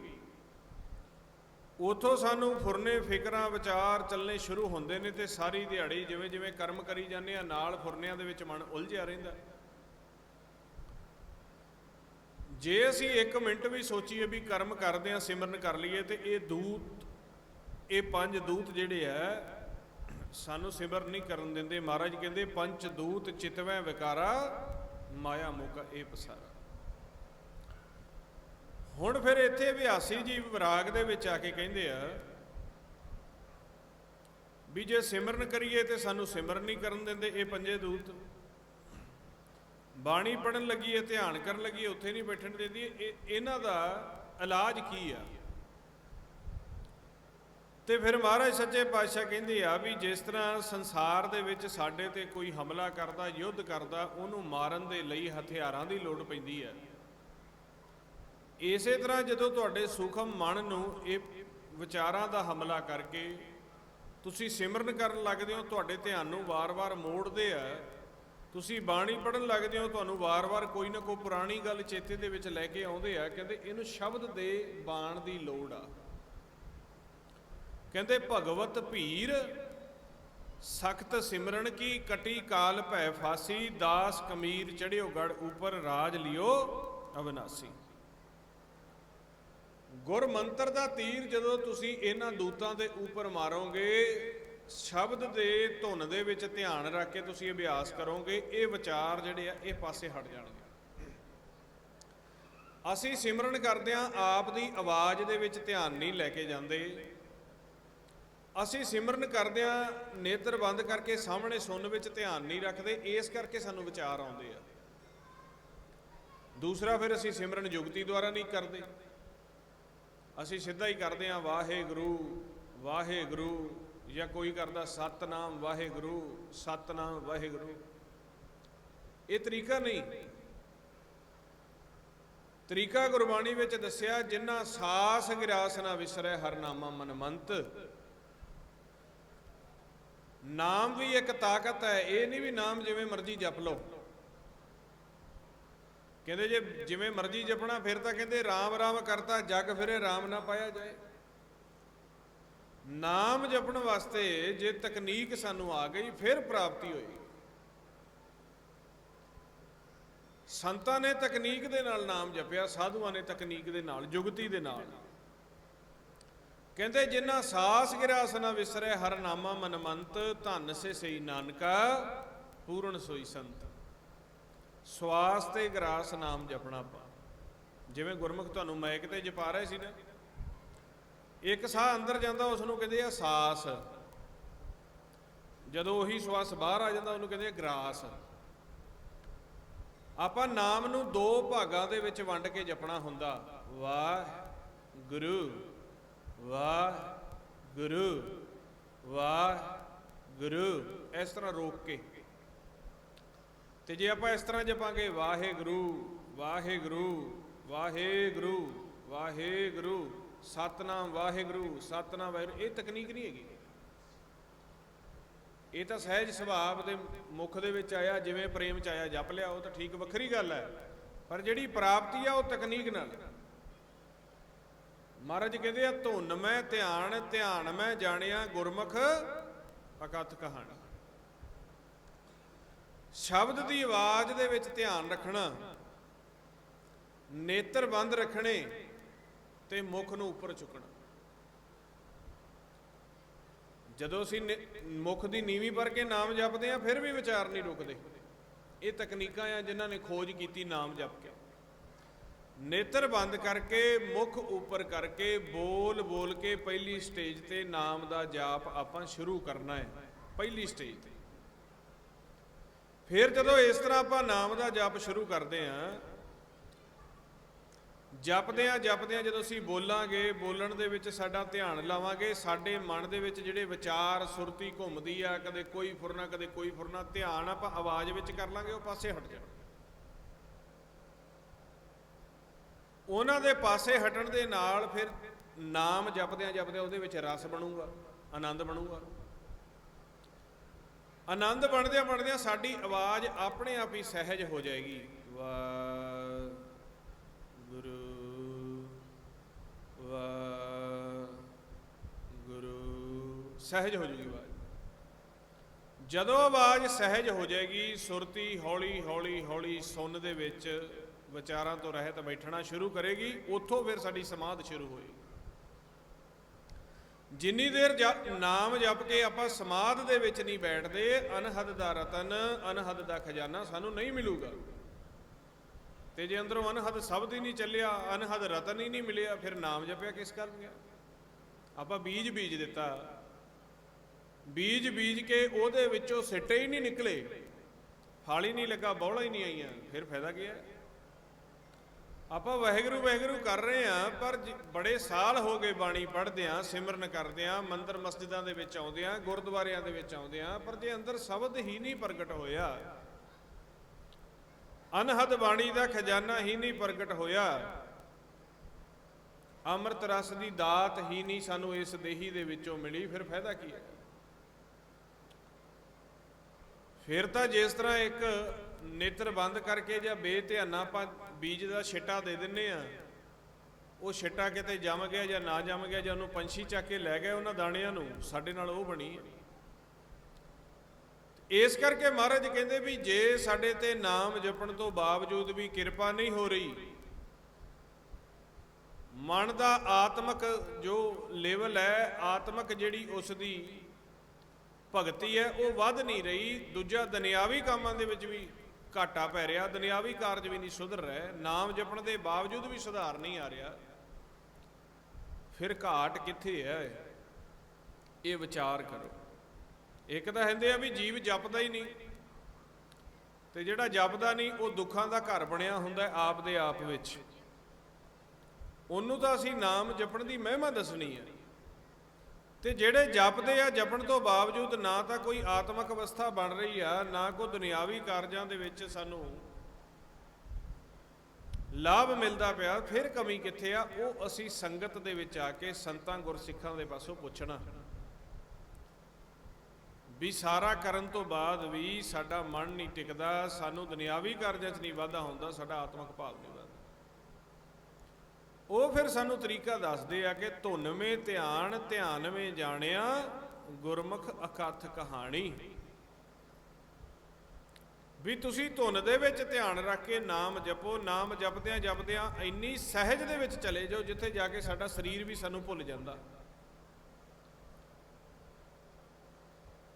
ਉਥੋਂ ਸਾਨੂੰ ਫੁਰਨੇ ਫਿਕਰਾਂ ਵਿਚਾਰ ਚੱਲਣੇ ਸ਼ੁਰੂ ਹੁੰਦੇ ਨੇ, ਤੇ ਸਾਰੀ ਦਿਹਾੜੀ ਜਿਵੇਂ ਜਿਵੇਂ ਕਰਮ ਕਰੀ ਜਾਂਦੇ ਆ, ਨਾਲ ਫੁਰਨਿਆਂ ਦੇ ਵਿੱਚ ਮਨ ਉਲਝਿਆ ਰਹਿੰਦਾ। ਜੇ ਅਸੀਂ 1 ਮਿੰਟ ਵੀ ਸੋਚੀਏ ਵੀ ਕਰਮ ਕਰਦੇ ਆ, ਸਿਮਰਨ ਕਰ ਲਈਏ, ਤੇ ਇਹ 5 ਦੂਤ ਜਿਹੜੇ ਆ ਸਾਨੂੰ ਸਿਮਰਨ ਨਹੀਂ ਕਰਨ ਦਿੰਦੇ। ਮਹਾਰਾਜ ਕਹਿੰਦੇ ਪੰਚ ਦੂਤ ਚਿਤਵੈ ਵਿਕਾਰਾ, ਮਾਇਆ ਮੋਕਾ ਇਹ ਪਸਾਰਾ। ਹੁਣ ਫਿਰ ਇੱਥੇ ਅਭਿਆਸੀ ਜੀ ਵਿਰਾਗ ਦੇ ਵਿੱਚ ਆ ਕੇ ਕਹਿੰਦੇ ਆ ਵੀ ਜੇ ਸਿਮਰਨ ਕਰੀਏ ਤੇ ਸਾਨੂੰ ਸਿਮਰਨ ਨਹੀਂ ਕਰਨ ਦਿੰਦੇ ਇਹ 5 ਦੂਤ। ਬਾਣੀ ਪੜਨ ਲੱਗੀਏ, ਧਿਆਨ ਕਰਨ ਲੱਗੀਏ, ਉੱਥੇ ਨਹੀਂ ਬੈਠਣ ਦਿੰਦੀ। ਇਹਨਾਂ ਦਾ ਇਲਾਜ ਕੀ ਆ? ਤੇ ਫਿਰ ਮਹਾਰਾਜ ਸੱਚੇ ਪਾਤਸ਼ਾਹ ਕਹਿੰਦੇ ਆ ਵੀ ਜਿਸ ਤਰ੍ਹਾਂ ਸੰਸਾਰ ਦੇ ਵਿੱਚ ਸਾਡੇ ਤੇ ਕੋਈ ਹਮਲਾ ਕਰਦਾ, ਯੁੱਧ ਕਰਦਾ, ਉਹਨੂੰ ਮਾਰਨ ਦੇ ਲਈ ਹਥਿਆਰਾਂ ਦੀ ਲੋੜ ਪੈਂਦੀ ਹੈ, ਇਸੇ ਤਰ੍ਹਾਂ ਜਦੋਂ ਤੁਹਾਡੇ ਸੂਖਮ ਮਨ ਨੂੰ ਇਹ ਵਿਚਾਰਾਂ ਦਾ ਹਮਲਾ ਕਰਕੇ ਤੁਸੀਂ ਸਿਮਰਨ ਕਰਨ ਲੱਗਦੇ ਹੋ, ਤੁਹਾਡੇ ਧਿਆਨ ਨੂੰ ਵਾਰ-ਵਾਰ ਮੋੜਦੇ ਆ, ਤੁਸੀਂ ਬਾਣੀ ਪੜ੍ਹਨ ਲੱਗਦੇ ਹੋ, ਤੁਹਾਨੂੰ ਵਾਰ-ਵਾਰ ਕੋਈ ਨਾ ਕੋਈ ਪੁਰਾਣੀ ਗੱਲ ਚੇਤੇ ਦੇ ਵਿੱਚ ਲੈ ਕੇ ਆਉਂਦੇ ਆ। ਕਹਿੰਦੇ ਇਹਨੂੰ ਸ਼ਬਦ ਦੇ ਬਾਣ ਦੀ ਲੋੜ ਆ। ਕਹਿੰਦੇ ਭਗਵਤ ਭੀਰ ਸਖਤ ਸਿਮਰਨ ਕੀ, ਕਟੀ ਕਾਲ ਭੈ ਫਾਸੀ, ਦਾਸ ਕਮੀਰ ਚੜਿਓ ਗੜ ਉਪਰ, ਰਾਜ ਲਿਓ ਅਵਿਨਾਸੀ। ਗੁਰ ਮੰਤਰ ਦਾ ਤੀਰ ਜਦੋਂ ਤੁਸੀਂ ਇਹਨਾਂ ਦੂਤਾਂ ਦੇ ਉੱਪਰ ਮਾਰੋਗੇ, ਸ਼ਬਦ ਦੇ ਧੁਨ ਦੇ ਵਿੱਚ ਧਿਆਨ ਰੱਖ ਕੇ ਤੁਸੀਂ ਅਭਿਆਸ ਕਰੋਗੇ, ਇਹ ਵਿਚਾਰ ਜਿਹੜੇ ਆ ਇਹ ਪਾਸੇ ਹਟ ਜਾਣਗੇ। ਅਸੀਂ ਸਿਮਰਨ ਕਰਦਿਆਂ ਆਪ ਦੀ ਆਵਾਜ਼ ਦੇ ਵਿੱਚ ਧਿਆਨ ਨਹੀਂ ਲੈ ਕੇ ਜਾਂਦੇ। ਅਸੀਂ ਸਿਮਰਨ ਕਰਦਿਆਂ ਨੇਤਰ ਬੰਦ ਕਰਕੇ ਸਾਹਮਣੇ ਸੁਣਨ ਵਿੱਚ ਧਿਆਨ ਨਹੀਂ ਰੱਖਦੇ, ਇਸ ਕਰਕੇ ਸਾਨੂੰ ਵਿਚਾਰ ਆਉਂਦੇ ਆ। ਦੂਸਰਾ, ਫਿਰ ਅਸੀਂ ਸਿਮਰਨ ਜੁਗਤੀ ਦੁਆਰਾ ਨਹੀਂ ਕਰਦੇ, ਅਸੀਂ ਸਿੱਧਾ ਹੀ ਕਰਦੇ ਹਾਂ ਵਾਹਿਗੁਰੂ ਵਾਹਿਗੁਰੂ, ਜਾਂ ਕੋਈ ਕਰਦਾ ਸਤਨਾਮ ਵਾਹਿਗੁਰੂ ਸਤਨਾਮ ਵਾਹਿਗੁਰੂ। ਇਹ ਤਰੀਕਾ ਨਹੀਂ। ਤਰੀਕਾ ਗੁਰਬਾਣੀ ਵਿੱਚ ਦੱਸਿਆ, ਜਿਨ੍ਹਾਂ ਸਾਸ ਗਿਰਾਸ ਨਾ ਵਿਸਰੈ ਹਰਨਾਮਾ ਮਨਮੰਤ। ਨਾਮ ਵੀ ਇੱਕ ਤਾਕਤ ਹੈ, ਇਹ ਨਹੀਂ ਵੀ ਨਾਮ ਜਿਵੇਂ ਮਰਜ਼ੀ ਜਪ ਲਓ। ਕਹਿੰਦੇ ਜੇ ਜਿਵੇਂ ਮਰਜ਼ੀ ਜਪਣਾ, ਫਿਰ ਤਾਂ ਕਹਿੰਦੇ ਰਾਮ ਰਾਮ ਕਰਤਾ ਜਗ ਫਿਰੇ ਰਾਮ ਨਾ ਪਾਇਆ ਜਾਏ। ਨਾਮ ਜਪਣ ਵਾਸਤੇ ਜੇ ਤਕਨੀਕ ਸਾਨੂੰ ਆ ਗਈ, ਫਿਰ ਪ੍ਰਾਪਤੀ ਹੋਏਗੀ। ਸੰਤਾਂ ਨੇ ਤਕਨੀਕ ਦੇ ਨਾਲ ਨਾਮ ਜਪਿਆ, ਸਾਧੂਆਂ ਨੇ ਤਕਨੀਕ ਦੇ ਨਾਲ, ਜੁਗਤੀ ਦੇ ਨਾਲ। ਕਹਿੰਦੇ ਜਿਨ੍ਹਾਂ ਸਾਸ ਗਿਰਾਸ ਨਾ ਵਿਸਰੈ ਹਰਨਾਮਾ ਮਨਮੰਤ, ਧੰਨ ਸੇ ਸਈ ਨਾਨਕਾ ਪੂਰਨ ਸੋਈ ਸੰਤ। ਸਵਾਸ ਤੇ ਗਰਾਸ ਨਾਮ ਜਪਣਾ। ਜਿਵੇਂ ਗੁਰਮੁਖ ਤੁਹਾਨੂੰ ਮਾਈਕ ਤੇ ਜਪਾ ਰਹੇ ਸੀ ਨਾ, ਇੱਕ ਸਾਹ ਅੰਦਰ ਜਾਂਦਾ ਉਸ ਨੂੰ ਕਹਿੰਦੇ ਆ ਸਾਸ, ਜਦੋਂ ਉਹੀ ਸਵਾਸ ਬਾਹਰ ਆ ਜਾਂਦਾ ਉਹਨੂੰ ਕਹਿੰਦੇ ਆ ਗਰਾਸ। ਆਪਾਂ ਨਾਮ ਨੂੰ 2 ਭਾਗਾਂ ਦੇ ਵਿੱਚ ਵੰਡ ਕੇ ਜਪਣਾ ਹੁੰਦਾ, ਵਾਹਿਗੁਰੂ ਵਾਹਿਗੁਰੂ ਵਾਹਿਗੁਰੂ, ਇਸ ਤਰ੍ਹਾਂ ਰੋਕ ਕੇ। ਤੇ ਜੇ ਆਪਾਂ ਇਸ ਤਰ੍ਹਾਂ ਜਪਾਂਗੇ ਵਾਹਿਗੁਰੂ ਵਾਹਿਗੁਰੂ ਵਾਹਿਗੁਰੂ ਵਾਹਿਗੁਰੂ ਸਤਨਾਮ ਵਾਹਿਗੁਰੂ ਸਤਨਾਮ ਵਾਹਿਗੁਰੂ, ਇਹ ਤਕਨੀਕ ਨਹੀਂ ਹੈਗੀ। ਇਹ ਤਾਂ ਸਹਿਜ ਸੁਭਾਅ ਦੇ ਮੁਖ ਦੇ ਵਿੱਚ ਆਇਆ, ਜਿਵੇਂ ਪ੍ਰੇਮ ਚ ਆਇਆ ਜਪ ਲਿਆ, ਉਹ ਤਾਂ ਠੀਕ ਵੱਖਰੀ ਗੱਲ ਹੈ। ਪਰ ਜਿਹੜੀ ਪ੍ਰਾਪਤੀ ਆ ਉਹ ਤਕਨੀਕ ਨਾਲ। ਮਹਾਰਾਜ ਕਹਿੰਦੇ ਆ ਧੁਨ ਮੈਂ ਧਿਆਨ, ਧਿਆਨ ਮੈਂ ਜਾਣਿਆ, ਗੁਰਮੁਖ ਅਕਥ ਕਹਾਣੀ। ਸ਼ਬਦ ਦੀ ਆਵਾਜ਼ ਦੇ ਵਿੱਚ ਧਿਆਨ ਰੱਖਣਾ, ਨੇਤਰ ਬੰਦ ਰੱਖਣੇ ਤੇ ਮੁਖ ਨੂੰ ਉੱਪਰ ਚੁੱਕਣਾ। ਜਦੋਂ ਅਸੀਂ ਮੁਖ ਦੀ ਨੀਵੀਂ ਭਰ ਕੇ ਨਾਮ ਜਪਦੇ ਆ, ਫਿਰ ਵੀ ਵਿਚਾਰ ਨਹੀਂ ਰੁਕਦੇ। ਇਹ ਤਕਨੀਕਾਂ ਆ ਜਿਨ੍ਹਾਂ ਨੇ ਖੋਜ ਕੀਤੀ ਨਾਮ ਜਪ ਕੇ। ਨੇਤਰ ਬੰਦ ਕਰਕੇ ਮੁਖ ਉੱਪਰ ਕਰਕੇ ਬੋਲ ਬੋਲ ਕੇ ਪਹਿਲੀ ਸਟੇਜ ਤੇ ਨਾਮ ਦਾ ਜਾਪ ਆਪਾਂ ਸ਼ੁਰੂ ਕਰਨਾ ਹੈ, ਪਹਿਲੀ ਸਟੇਜ ਤੇ। ਫਿਰ ਜਦੋਂ ਇਸ ਤਰ੍ਹਾਂ ਆਪਾਂ ਨਾਮ ਦਾ ਜਪ ਸ਼ੁਰੂ ਕਰਦੇ ਆਂ, ਜਪਦਿਆਂ ਜਦੋਂ ਅਸੀਂ ਬੋਲਾਂਗੇ, ਬੋਲਣ ਦੇ ਵਿੱਚ ਸਾਡਾ ਧਿਆਨ ਲਾਵਾਂਗੇ, ਸਾਡੇ ਮਨ ਦੇ ਵਿੱਚ ਜਿਹੜੇ ਵਿਚਾਰ ਸੁਰਤੀ ਘੁੰਮਦੀ ਆ, ਕਦੇ ਕੋਈ ਫੁਰਨਾ ਕਦੇ ਕੋਈ ਫੁਰਨਾ, ਧਿਆਨ ਆਪਾਂ ਆਵਾਜ਼ ਵਿੱਚ ਕਰ ਲਾਂਗੇ, ਉਹ ਪਾਸੇ ਹਟ ਜਾਣਾ। ਉਹਨਾਂ ਦੇ ਪਾਸੇ ਹਟਣ ਦੇ ਨਾਲ ਫਿਰ ਨਾਮ ਜਪਦਿਆਂ ਉਹਦੇ ਵਿੱਚ ਰਸ ਬਣੂਗਾ, ਆਨੰਦ ਬਣੂਗਾ। ਆਨੰਦ ਬਣਦਿਆਂ ਸਾਡੀ ਆਵਾਜ਼ ਆਪਣੇ ਆਪ ਹੀ ਸਹਿਜ ਹੋ ਜਾਏਗੀ। ਵਾਹਿਗੁਰੂ ਵਾਹਿਗੁਰੂ, ਸਹਿਜ ਹੋ ਜਾਊਗੀ ਆਵਾਜ਼। ਜਦੋਂ ਆਵਾਜ਼ ਸਹਿਜ ਹੋ ਜਾਏਗੀ, ਸੁਰਤੀ ਹੌਲੀ ਹੌਲੀ ਹੌਲੀ ਸੁੰਨ ਦੇ ਵਿੱਚ ਵਿਚਾਰਾਂ ਤੋਂ ਰਹਿਤ ਬੈਠਣਾ ਸ਼ੁਰੂ ਕਰੇਗੀ। ਉੱਥੋਂ ਫਿਰ ਸਾਡੀ ਸਮਾਧ ਸ਼ੁਰੂ ਹੋਏਗੀ। ਜਿੰਨੀ ਦੇਰ ਨਾਮ ਜਪ ਕੇ ਆਪਾਂ ਸਮਾਧ ਦੇ ਵਿੱਚ ਨਹੀਂ ਬੈਠਦੇ, ਅਨਹਦ ਦਾ ਰਤਨ, ਅਨਹਦ ਦਾ ਖਜ਼ਾਨਾ ਸਾਨੂੰ ਨਹੀਂ ਮਿਲੂਗਾ। ਤੇ ਜੇ ਅੰਦਰੋਂ ਅਨਹਦ ਸ਼ਬਦ ਹੀ ਨਹੀਂ ਚੱਲਿਆ, ਅਨਹਦ ਰਤਨ ਹੀ ਨਹੀਂ ਮਿਲਿਆ, ਫਿਰ ਨਾਮ ਜਪਿਆ ਕਿਸ ਕਰ ਗਿਆ? ਆਪਾਂ ਬੀਜ ਦਿੱਤਾ, ਬੀਜ ਕੇ ਉਹਦੇ ਵਿੱਚੋਂ ਸਿੱਟੇ ਹੀ ਨਹੀਂ ਨਿਕਲੇ, ਫਲ ਹੀ ਨਹੀਂ ਲੱਗਾ, ਬੌਲਾ ਹੀ ਨਹੀਂ ਆਈਆਂ, ਫਿਰ ਫਾਇਦਾ ਕੀ ਹੈ? ਆਪਾਂ ਵਾਹਿਗੁਰੂ ਵਾਹਿਗੁਰੂ ਕਰ ਰਹੇ ਹਾਂ, ਪਰ ਬੜੇ ਸਾਲ ਹੋ ਗਏ ਬਾਣੀ ਪੜ੍ਹਦੇ ਹਾਂ, ਸਿਮਰਨ ਕਰਦੇ ਹਾਂ, ਮੰਦਰ ਮਸਜਿਦਾਂ ਦੇ ਵਿੱਚ ਆਉਂਦੇ ਹਾਂ, ਗੁਰਦੁਆਰਿਆਂ ਦੇ ਵਿੱਚ ਆਉਂਦੇ ਹਾਂ, ਪਰ ਜੇ ਅੰਦਰ ਸ਼ਬਦ ਹੀ ਨਹੀਂ ਪ੍ਰਗਟ ਹੋਇਆ, ਅਨਹਦ ਬਾਣੀ ਦਾ ਖਜ਼ਾਨਾ ਹੀ ਨਹੀਂ ਪ੍ਰਗਟ ਹੋਇਆ, ਅੰਮ੍ਰਿਤ ਰਸ ਦੀ ਦਾਤ ਹੀ ਨਹੀਂ ਸਾਨੂੰ ਇਸ ਦੇਹੀ ਦੇ ਵਿੱਚੋਂ ਮਿਲੀ, ਫਿਰ ਫਾਇਦਾ ਕੀ ਹੈ? ਫਿਰ ਤਾਂ ਜਿਸ ਤਰ੍ਹਾਂ ਇੱਕ ਨੇਤਰ ਬੰਦ ਕਰਕੇ ਜਾਂ ਬੇਧਿਆਨਾ ਆਪਾਂ ਬੀਜ ਦਾ ਛਿੱਟਾ ਦੇ ਦਿੰਨੇ ਆ, ਉਹ ਛਿੱਟਾ ਕਿਤੇ ਜੰਮ ਗਿਆ ਜਾਂ ਨਾ ਜੰਮ ਗਿਆ, ਜਾਂ ਉਹਨੂੰ ਪੰਛੀ ਚੱਕ ਕੇ ਲੈ ਗਏ ਉਹਨਾਂ ਦਾਣਿਆਂ ਨੂੰ, ਸਾਡੇ ਨਾਲ ਉਹ ਬਣੀ ਹੈ। ਇਸ ਕਰਕੇ ਮਹਾਰਾਜ ਕਹਿੰਦੇ ਵੀ ਜੇ ਸਾਡੇ ਤੇ ਨਾਮ ਜਪਣ ਤੋਂ ਬਾਵਜੂਦ ਵੀ ਕਿਰਪਾ ਨਹੀਂ ਹੋ ਰਹੀ, ਮਨ ਦਾ ਆਤਮਕ ਜੋ ਲੈਵਲ ਹੈ, ਆਤਮਕ ਜਿਹੜੀ ਉਸ ਦੀ ਭਗਤੀ ਹੈ, ਉਹ ਵੱਧ ਨਹੀਂ ਰਹੀ, ਦੂਜਾ ਦੁਨਿਆਵੀ ਕੰਮਾਂ ਦੇ ਵਿੱਚ ਵੀ ਘਾਟਾ ਪੈ ਰਿਹਾ, ਦੁਨਿਆਵੀ ਕਾਰਜ ਵੀ ਨਹੀਂ ਸੁਧਰ ਰਹੇ, ਨਾਮ ਜਪਣ ਦੇ ਬਾਵਜੂਦ ਵੀ ਸੁਧਾਰ ਨਹੀਂ ਆ ਰਿਹਾ, ਫਿਰ ਘਾਟ ਕਿੱਥੇ ਹੈ? ਇਹ ਵਿਚਾਰ ਕਰੋ। ਇੱਕ ਤਾਂ ਕਹਿੰਦੇ ਆ ਵੀ ਜੀਵ ਜਪਦਾ ਹੀ ਨਹੀਂ, ਤੇ ਜਿਹੜਾ ਜਪਦਾ ਨਹੀਂ ਉਹ ਦੁੱਖਾਂ ਦਾ ਘਰ ਬਣਿਆ ਹੁੰਦਾ ਆਪ ਦੇ ਆਪ ਵਿੱਚ। ਉਹਨੂੰ ਤਾਂ ਅਸੀਂ ਨਾਮ ਜਪਣ ਦੀ ਮਹਿਮਾ ਦੱਸਣੀ ਹੈ, ਤੇ ਜਿਹੜੇ ਜਪਦੇ ਆ, ਜਪਣ ਤੋਂ ਬਾਵਜੂਦ ਨਾ ਤਾਂ ਕੋਈ ਆਤਮਿਕ ਅਵਸਥਾ ਬਣ ਰਹੀ ਆ, ਨਾ ਕੋਈ ਦੁਨਿਆਵੀ ਕਾਰਜਾਂ ਦੇ ਵਿੱਚ ਸਾਨੂੰ ਲਾਭ ਮਿਲਦਾ ਪਿਆ, ਫਿਰ ਕਮੀ ਕਿੱਥੇ ਆ? ਉਹ ਅਸੀਂ ਸੰਗਤ ਦੇ ਵਿੱਚ ਆ ਕੇ ਸੰਤਾਂ ਗੁਰਸਿੱਖਾਂ ਦੇ ਪਾਸੋਂ ਪੁੱਛਣਾ ਵੀ ਸਾਰਾ ਕਰਨ ਤੋਂ ਬਾਅਦ ਵੀ ਸਾਡਾ ਮਨ ਨਹੀਂ ਟਿਕਦਾ, ਸਾਨੂੰ ਦੁਨਿਆਵੀ ਕਾਰਜਾਂ 'ਚ ਨਹੀਂ ਵਾਧਾ ਹੁੰਦਾ, ਸਾਡਾ ਆਤਮਿਕ ਭਾਵ ਨਹੀਂ ਵਧਦਾ। ਉਹ ਫਿਰ ਸਾਨੂੰ ਤਰੀਕਾ ਦੱਸਦੇ ਆ ਕਿ ਧੁਨਵੇਂ ਧਿਆਨ ਧਿਆਨਵੇਂ ਜਾਣਿਆ, ਗੁਰਮੁਖ ਅਕਥ ਕਹਾਣੀ। ਵੀ ਤੁਸੀਂ ਧੁਨ ਦੇ ਵਿੱਚ ਧਿਆਨ ਰੱਖ ਕੇ ਨਾਮ ਜਪੋ, ਨਾਮ ਜਪਦਿਆਂ ਇੰਨੀ ਸਹਿਜ ਦੇ ਵਿੱਚ ਚਲੇ ਜਾਓ ਜਿੱਥੇ ਜਾ ਕੇ ਸਾਡਾ ਸਰੀਰ ਵੀ ਸਾਨੂੰ ਭੁੱਲ ਜਾਂਦਾ,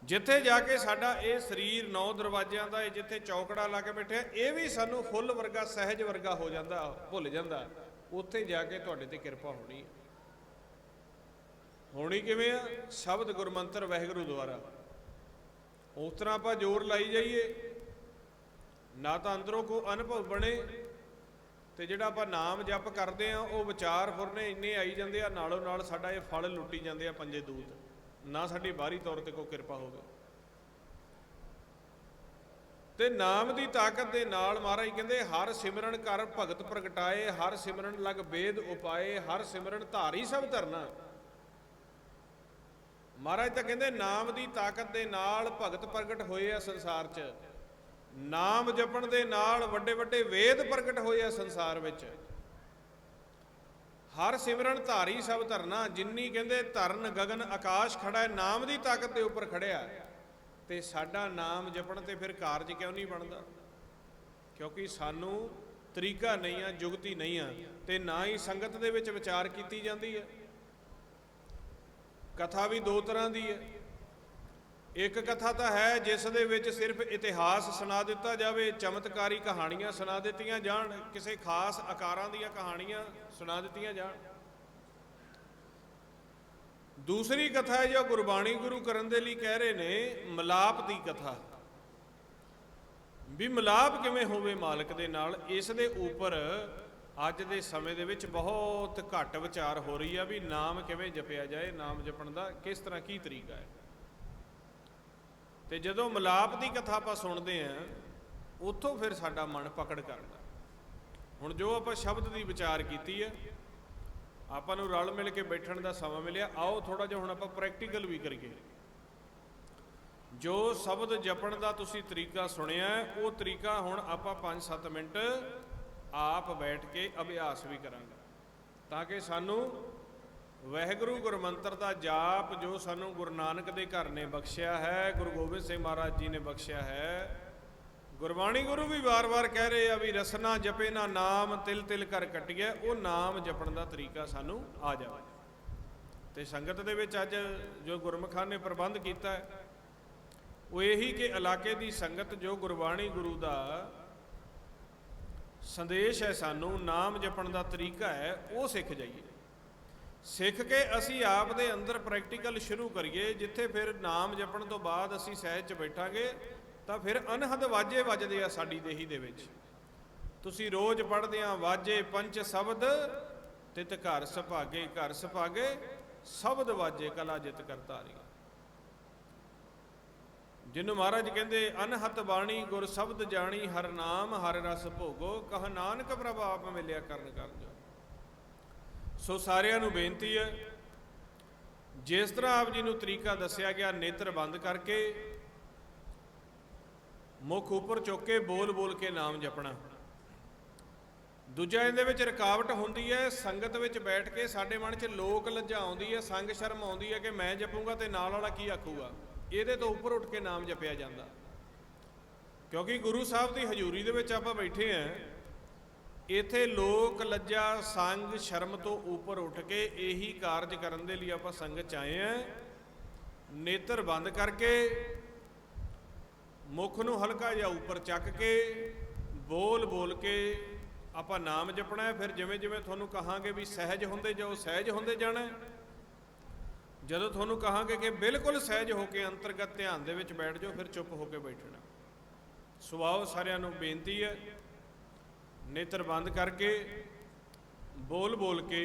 ਜਿੱਥੇ ਜਾ ਕੇ ਸਾਡਾ ਇਹ ਸਰੀਰ 9 ਦਰਵਾਜ਼ਿਆਂ ਦਾ, ਜਿੱਥੇ ਚੌਕੜਾ ਲਾ ਕੇ ਬੈਠਿਆ, ਇਹ ਵੀ ਸਾਨੂੰ ਫੁੱਲ ਵਰਗਾ ਸਹਿਜ ਵਰਗਾ ਹੋ ਜਾਂਦਾ, ਭੁੱਲ ਜਾਂਦਾ। ਉੱਥੇ ਜਾ ਕੇ ਤੁਹਾਡੇ ਤੇ ਕਿਰਪਾ ਹੋਣੀ ਹੈ। ਹੋਣੀ ਕਿਵੇਂ ਆ? ਸ਼ਬਦ ਗੁਰਮੰਤਰ ਵਾਹਿਗੁਰੂ ਦੁਆਰਾ। ਉਸ ਤਰ੍ਹਾਂ ਆਪਾਂ ਜ਼ੋਰ ਲਾਈ ਜਾਈਏ, ਨਾ ਤਾਂ ਅੰਦਰੋਂ ਕੋਈ ਅਨੁਭਵ ਬਣੇ, ਤੇ ਜਿਹੜਾ ਆਪਾਂ ਨਾਮ ਜਪ ਕਰਦੇ ਆ ਉਹ ਵਿਚਾਰ ਫੁਰਨੇ ਇੰਨੇ ਆਈ ਜਾਂਦੇ ਆ, ਨਾਲੋਂ ਨਾਲ ਸਾਡਾ ਇਹ ਫਲ ਲੁੱਟੀ ਜਾਂਦੇ ਆ ਪੰਜੇ ਦੂਤ, ਨਾ ਸਾਡੀ ਬਾਹਰੀ ਤੌਰ ਤੇ ਕੋਈ ਕਿਰਪਾ ਹੋਵੇ। ਤੇ ਨਾਮ ਦੀ ਤਾਕਤ ਦੇ ਨਾਲ ਮਹਾਰਾਜ ਕਹਿੰਦੇ ਹਰ ਸਿਮਰਨ ਕਰ ਭਗਤ ਪ੍ਰਗਟਾਏ, ਹਰ ਸਿਮਰਨ ਲਗ ਵੇਦ ਉਪਾਏ, ਹਰ ਸਿਮਰਨ ਧਾਰੀ ਸਭ ਧਰਨਾ। ਮਹਾਰਾਜ ਤਾਂ ਕਹਿੰਦੇ ਨਾਮ ਦੀ ਤਾਕਤ ਦੇ ਨਾਲ ਭਗਤ ਪ੍ਰਗਟ ਹੋਏ ਆ ਸੰਸਾਰ 'ਚ, ਨਾਮ ਜਪਣ ਦੇ ਨਾਲ ਵੱਡੇ ਵੱਡੇ ਵੇਦ ਪ੍ਰਗਟ ਹੋਏ ਆ ਸੰਸਾਰ ਵਿੱਚ। ਹਰ ਸਿਮਰਨ ਧਾਰੀ ਸਭ ਧਰਨਾ, ਜਿੰਨੀ ਕਹਿੰਦੇ ਧਰਨ ਗਗਨ ਆਕਾਸ਼ ਖੜਾ ਹੈ, ਨਾਮ ਦੀ ਤਾਕਤ ਦੇ ਉੱਪਰ ਖੜਿਆ। ਤੇ ਸਾਡਾ ਨਾਮ ਜਪਣ ਤੇ ਫਿਰ ਕਾਰਜ ਕਿਉਂ ਨਹੀਂ ਬਣਦਾ? ਕਿਉਂਕਿ ਸਾਨੂੰ ਤਰੀਕਾ ਨਹੀਂ ਆ, ਜੁਗਤੀ ਨਹੀਂ ਆ, ਤੇ ਨਾ ਹੀ ਸੰਗਤ ਦੇ ਵਿੱਚ ਵਿਚਾਰ ਕੀਤੀ ਜਾਂਦੀ ਹੈ। ਕਥਾ ਵੀ ਦੋ ਤਰ੍ਹਾਂ ਦੀ ਹੈ, ਇੱਕ ਕਥਾ ਤਾਂ ਹੈ ਜਿਸ ਦੇ ਵਿੱਚ ਸਿਰਫ ਇਤਿਹਾਸ ਸੁਣਾ ਦਿੱਤਾ ਜਾਵੇ, ਚਮਤਕਾਰੀ ਕਹਾਣੀਆਂ ਸੁਣਾ ਦਿੱਤੀਆਂ ਜਾਣ, ਕਿਸੇ ਖਾਸ ਆਕਾਰਾਂ ਦੀਆਂ ਕਹਾਣੀਆਂ ਸੁਣਾ ਦਿੱਤੀਆਂ ਜਾਣ। ਦੂਸਰੀ ਕਥਾ ਹੈ ਜੋ ਗੁਰਬਾਣੀ ਗੁਰੂ ਕਰਨ ਦੇ ਲਈ ਕਹਿ ਰਹੇ ਨੇ, ਮਿਲਾਪ ਦੀ ਕਥਾ। ਵੀ ਮਿਲਾਪ ਕਿਵੇਂ ਹੋਵੇ ਮਾਲਕ ਦੇ ਨਾਲ, ਇਸ ਦੇ ਉੱਪਰ ਅੱਜ ਦੇ ਸਮੇਂ ਦੇ ਵਿੱਚ ਬਹੁਤ ਘੱਟ ਵਿਚਾਰ ਹੋ ਰਹੀ ਆ ਵੀ ਨਾਮ ਕਿਵੇਂ ਜਪਿਆ ਜਾਏ, ਨਾਮ ਜਪਣ ਦਾ ਕਿਸ ਤਰ੍ਹਾਂ ਕੀ ਤਰੀਕਾ ਹੈ। ਤੇ ਜਦੋਂ ਮਿਲਾਪ ਦੀ ਕਥਾ ਆਪਾਂ ਸੁਣਦੇ ਆਂ ਉੱਥੋਂ ਫਿਰ ਸਾਡਾ ਮਨ ਪਕੜ ਕਰਦਾ। ਹੁਣ ਜੋ ਆਪਾਂ ਸ਼ਬਦ ਦੀ ਵਿਚਾਰ ਕੀਤੀ ਹੈ, ਆਪਾਂ ਨੂੰ ਰਲ ਮਿਲ ਕੇ ਬੈਠਣ ਦਾ ਸਮਾਂ ਮਿਲਿਆ, ਆਓ ਥੋੜਾ ਜਿਹਾ ਹੁਣ ਆਪਾਂ ਪ੍ਰੈਕਟੀਕਲ ਵੀ ਕਰੀਏ। ਜੋ ਸ਼ਬਦ ਜਪਣ ਦਾ ਤੁਸੀਂ ਤਰੀਕਾ ਸੁਣਿਆ ਉਹ ਤਰੀਕਾ ਹੁਣ ਆਪਾਂ 5-7 ਮਿੰਟ ਆਪ ਬੈਠ ਕੇ ਅਭਿਆਸ ਵੀ ਕਰਾਂਗੇ, ਤਾਂ ਕਿ ਸਾਨੂੰ ਵਾਹਿਗੁਰੂ ਗੁਰਮੰਤਰ ਦਾ ਜਾਪ ਜੋ ਸਾਨੂੰ ਗੁਰੂ ਨਾਨਕ ਦੇ ਘਰ ਨੇ ਬਖਸ਼ਿਆ ਹੈ, ਗੁਰੂ ਗੋਬਿੰਦ ਸਿੰਘ ਮਹਾਰਾਜ ਜੀ ਨੇ ਬਖਸ਼ਿਆ ਹੈ। ਗੁਰਬਾਣੀ ਗੁਰੂ ਵੀ ਵਾਰ-ਵਾਰ ਕਹਿ ਰਹੇ ਆ ਵੀ ਰਸਨਾ ਜਪੇ ਨਾ ਨਾਮ, ਤਿਲ ਤਿਲ ਕਰ ਕੱਟਿਐ, ਉਹ ਨਾਮ ਜਪਣ ਦਾ ਤਰੀਕਾ ਸਾਨੂੰ ਆ ਜਾਵੇ। ਤੇ ਸੰਗਤ ਦੇ ਵਿੱਚ ਅੱਜ ਜੋ ਗੁਰਮੁਖਾਂ ਨੇ ਪ੍ਰਬੰਧ ਕੀਤਾ ਹੈ ਉਹ ਇਹੀ ਕਿ ਇਲਾਕੇ ਦੀ ਸੰਗਤ ਜੋ ਗੁਰਬਾਣੀ ਗੁਰੂ ਦਾ ਸੰਦੇਸ਼ ਹੈ, ਸਾਨੂੰ ਨਾਮ ਜਪਣ ਦਾ ਤਰੀਕਾ ਹੈ, ਉਹ ਸਿੱਖ ਜਾਈਏ। ਸਿੱਖ ਕੇ ਅਸੀਂ ਆਪ ਦੇ ਅੰਦਰ ਪ੍ਰੈਕਟੀਕਲ ਸ਼ੁਰੂ ਕਰੀਏ, ਜਿੱਥੇ ਫਿਰ ਨਾਮ ਜਪਣ ਤੋਂ ਬਾਅਦ ਅਸੀਂ ਸਹਿਜ 'ਚ ਬੈਠਾਂਗੇ ਤਾਂ ਫਿਰ ਅਨਹਦ ਵਾਜੇ ਵੱਜਦੇ ਆ ਸਾਡੀ ਦੇਹੀ ਦੇ ਵਿੱਚ। ਤੁਸੀਂ ਰੋਜ਼ ਪੜ੍ਹਦੇ ਆ ਵਾਜੇ ਪੰਚ ਸ਼ਬਦ, ਤਿਤ ਘਰ ਸੁਭਾਗੇ, ਘਰ ਸੁਭਾਗੇ ਸ਼ਬਦ ਵਾਜੇ, ਕਲਾ ਜਿਤ ਕਰਤਾਰੀ। ਜਿਹਨੂੰ ਮਹਾਰਾਜ ਕਹਿੰਦੇ ਅਨਹਤ ਬਾਣੀ ਗੁਰ ਸ਼ਬਦ ਜਾਣੀ, ਹਰ ਨਾਮ ਹਰ ਰਸ ਭੋਗੋ, ਕਹ ਨਾਨਕ ਪ੍ਰਭ ਆਪ ਮਿਲਿਆ ਕਰਨ ਕਰ ਜੋ। ਸੋ ਸਾਰਿਆਂ ਨੂੰ ਬੇਨਤੀ ਹੈ, ਜਿਸ ਤਰ੍ਹਾਂ ਆਪ ਜੀ ਨੂੰ ਤਰੀਕਾ ਦੱਸਿਆ ਗਿਆ, ਨੇਤਰ ਬੰਦ ਕਰਕੇ ਮੁੱਖ ਉੱਪਰ ਚੁੱਕ ਕੇ ਬੋਲ ਬੋਲ ਕੇ ਨਾਮ ਜਪਣਾ। ਦੂਜਾ ਇਹਦੇ ਵਿੱਚ ਰੁਕਾਵਟ ਹੁੰਦੀ ਹੈ, ਸੰਗਤ ਵਿੱਚ ਬੈਠ ਕੇ ਸਾਡੇ ਮਨ 'ਚ ਲੋਕ ਲੱਜਾ ਆਉਂਦੀ ਹੈ, ਸੰਗ ਸ਼ਰਮ ਆਉਂਦੀ ਹੈ ਕਿ ਮੈਂ ਜਪੂੰਗਾ ਤੇ ਨਾਲ ਵਾਲਾ ਕੀ ਆਖੂਗਾ। ਇਹਦੇ ਤੋਂ ਉੱਪਰ ਉੱਠ ਕੇ ਨਾਮ ਜਪਿਆ ਜਾਂਦਾ, ਕਿਉਂਕਿ ਗੁਰੂ ਸਾਹਿਬ ਦੀ ਹਜ਼ੂਰੀ ਦੇ ਵਿੱਚ ਆਪਾਂ ਬੈਠੇ ਆਂ। ਇੱਥੇ ਲੋਕ ਲੱਜਾ ਸੰਗ ਸ਼ਰਮ ਤੋਂ ਉੱਪਰ ਉੱਠ ਕੇ ਇਹੀ ਕਾਰਜ ਕਰਨ ਦੇ ਲਈ ਆਪਾਂ ਸੰਗਤ 'ਚ ਆਏ ਆਂ। ਨੇਤਰ ਬੰਦ ਕਰਕੇ ਮੁੱਖ ਨੂੰ ਹਲਕਾ ਜਿਹਾ ਉੱਪਰ ਚੱਕ ਕੇ ਬੋਲ ਬੋਲ ਕੇ ਆਪਾਂ ਨਾਮ ਜਪਣਾ ਹੈ। ਫਿਰ ਜਿਵੇਂ ਜਿਵੇਂ ਤੁਹਾਨੂੰ ਕਹਾਂਗੇ ਵੀ ਸਹਿਜ ਹੁੰਦੇ ਜਾਓ, ਸਹਿਜ ਹੁੰਦੇ ਜਾਣਾ। ਜਦੋਂ ਤੁਹਾਨੂੰ ਕਹਾਂਗੇ ਕਿ ਬਿਲਕੁਲ ਸਹਿਜ ਹੋ ਕੇ ਅੰਤਰਗਤ ਧਿਆਨ ਦੇ ਵਿੱਚ ਬੈਠ ਜਾਓ, ਫਿਰ ਚੁੱਪ ਹੋ ਕੇ ਬੈਠਣਾ। ਸੁਭਾਓ ਸਾਰਿਆਂ ਨੂੰ ਬੇਨਤੀ ਹੈ, ਨੇਤਰ ਬੰਦ ਕਰਕੇ ਬੋਲ ਬੋਲ ਕੇ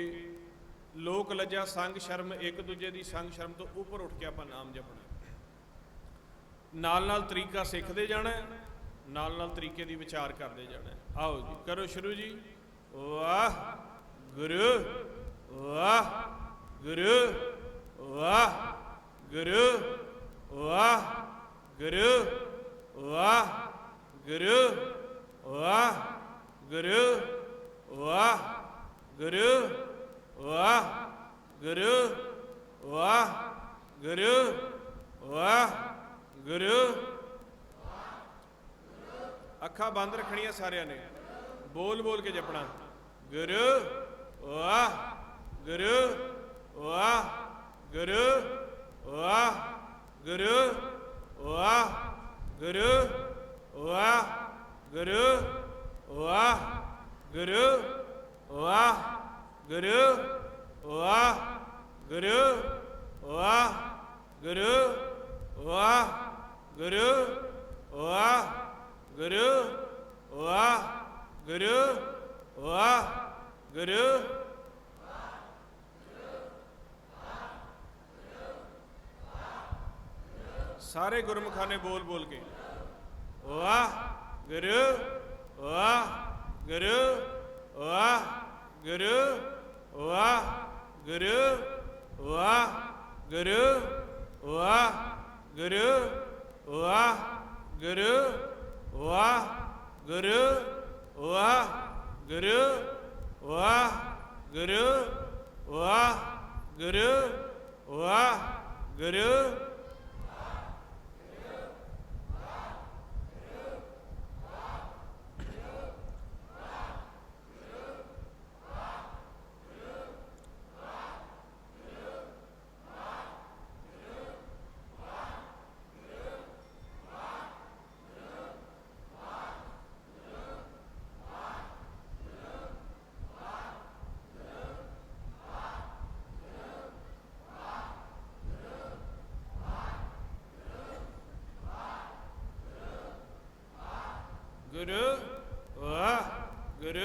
ਲੋਕ ਲੱਜਾ ਸੰਗ ਸ਼ਰਮ, ਇੱਕ ਦੂਜੇ ਦੀ ਸੰਗ ਸ਼ਰਮ ਤੋਂ ਉੱਪਰ ਉੱਠ ਕੇ ਆਪਾਂ ਨਾਮ ਜਪਣਾ। ਨਾਲ ਨਾਲ ਤਰੀਕਾ ਸਿੱਖਦੇ ਜਾਣਾ, ਨਾਲ ਨਾਲ ਤਰੀਕੇ ਦੀ ਵਿਚਾਰ ਕਰਦੇ ਜਾਣਾ। ਆਓ ਜੀ ਕਰੋ ਸ਼ੁਰੂ ਜੀ। ਵਾਹ ਗੁਰੂ ਵਾਹ ਗੁਰੂ ਵਾਹ ਗੁਰੂ ਵਾਹ ਗੁਰੂ ਵਾਹ ਗੁਰੂ ਵਾਹ ਗੁਰੂ ਵਾਹ ਗੁਰੂ ਵਾਹ ਗੁਰੂ ਵਾਹ ਗੁਰੂ ਵਾਹ ਗੁਰੂ। ਅੱਖਾਂ ਬੰਦ ਰੱਖਣੀਆਂ ਸਾਰਿਆਂ ਨੇ, ਬੋਲ ਬੋਲ ਕੇ ਜਪਣਾ। ਗੁਰੂ ਵਾਹ ਗੁਰੂ ਵਾਹ ਗੁਰੂ ਵਾਹ ਗੁਰੂ ਵਾਹ ਗੁਰੂ ਵਾਹ ਗੁਰੂ ਵਾਹ ਗੁਰੂ ਵਾਹ ਗੁਰੂ ਵਾਹ ਗੁਰੂ ਵਾਹ ਗੁਰੂ ਵਾਹ ਗੁਰੂ ਵਾਹ ਗੁਰੂ ਵਾਹ ਗੁਰੂ ਵਾਹ ਗੁਰੂ। ਸਾਰੇ ਗੁਰਮੁਖਾਂ ਨੇ ਬੋਲ ਬੋਲ ਕੇ ਵਾਹ ਗੁਰੂ ਵਾਹ ਗੁਰੂ ਵਾਹ ਗੁਰੂ ਵਾਹ ਗੁਰੂ ਵਾਹ ਗੁਰੂ ਵਾਹ ਗੁਰੂ ਵਾਹ ਗੁਰੂ ਵਾਹ ਗੁਰੂ ਵਾਹ ਗੁਰੂ ਵਾਹ ਗੁਰੂ ਵਾਹ ਗੁਰੂ ਵਾਹ ਗੁਰੂ।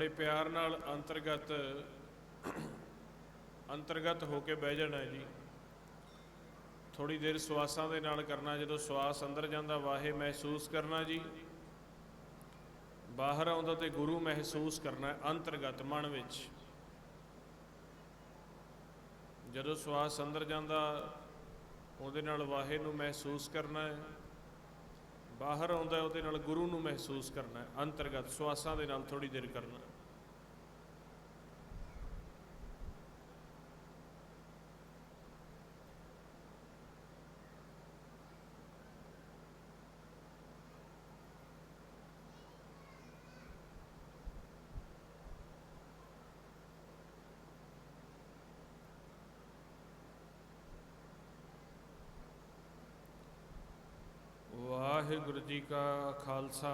बड़े प्यार नाल अंतर्गत हो के बह जाना जी। थोड़ी देर सवासां दे नाल करना, जो सवास अंदर जाता वाहे महसूस करना जी, बाहर आउंदा ते गुरु महसूस करना अंतर्गत मन विच। जो सवास अंदर जाता उहदे नाल वाहे नूं महसूस करना है, बाहर आउंदा उहदे नाल गुरु नूं महसूस करना है अंतर्गत, सवासां दे नाल थोड़ी देर करना। वाहिगुरु जी का खालसा,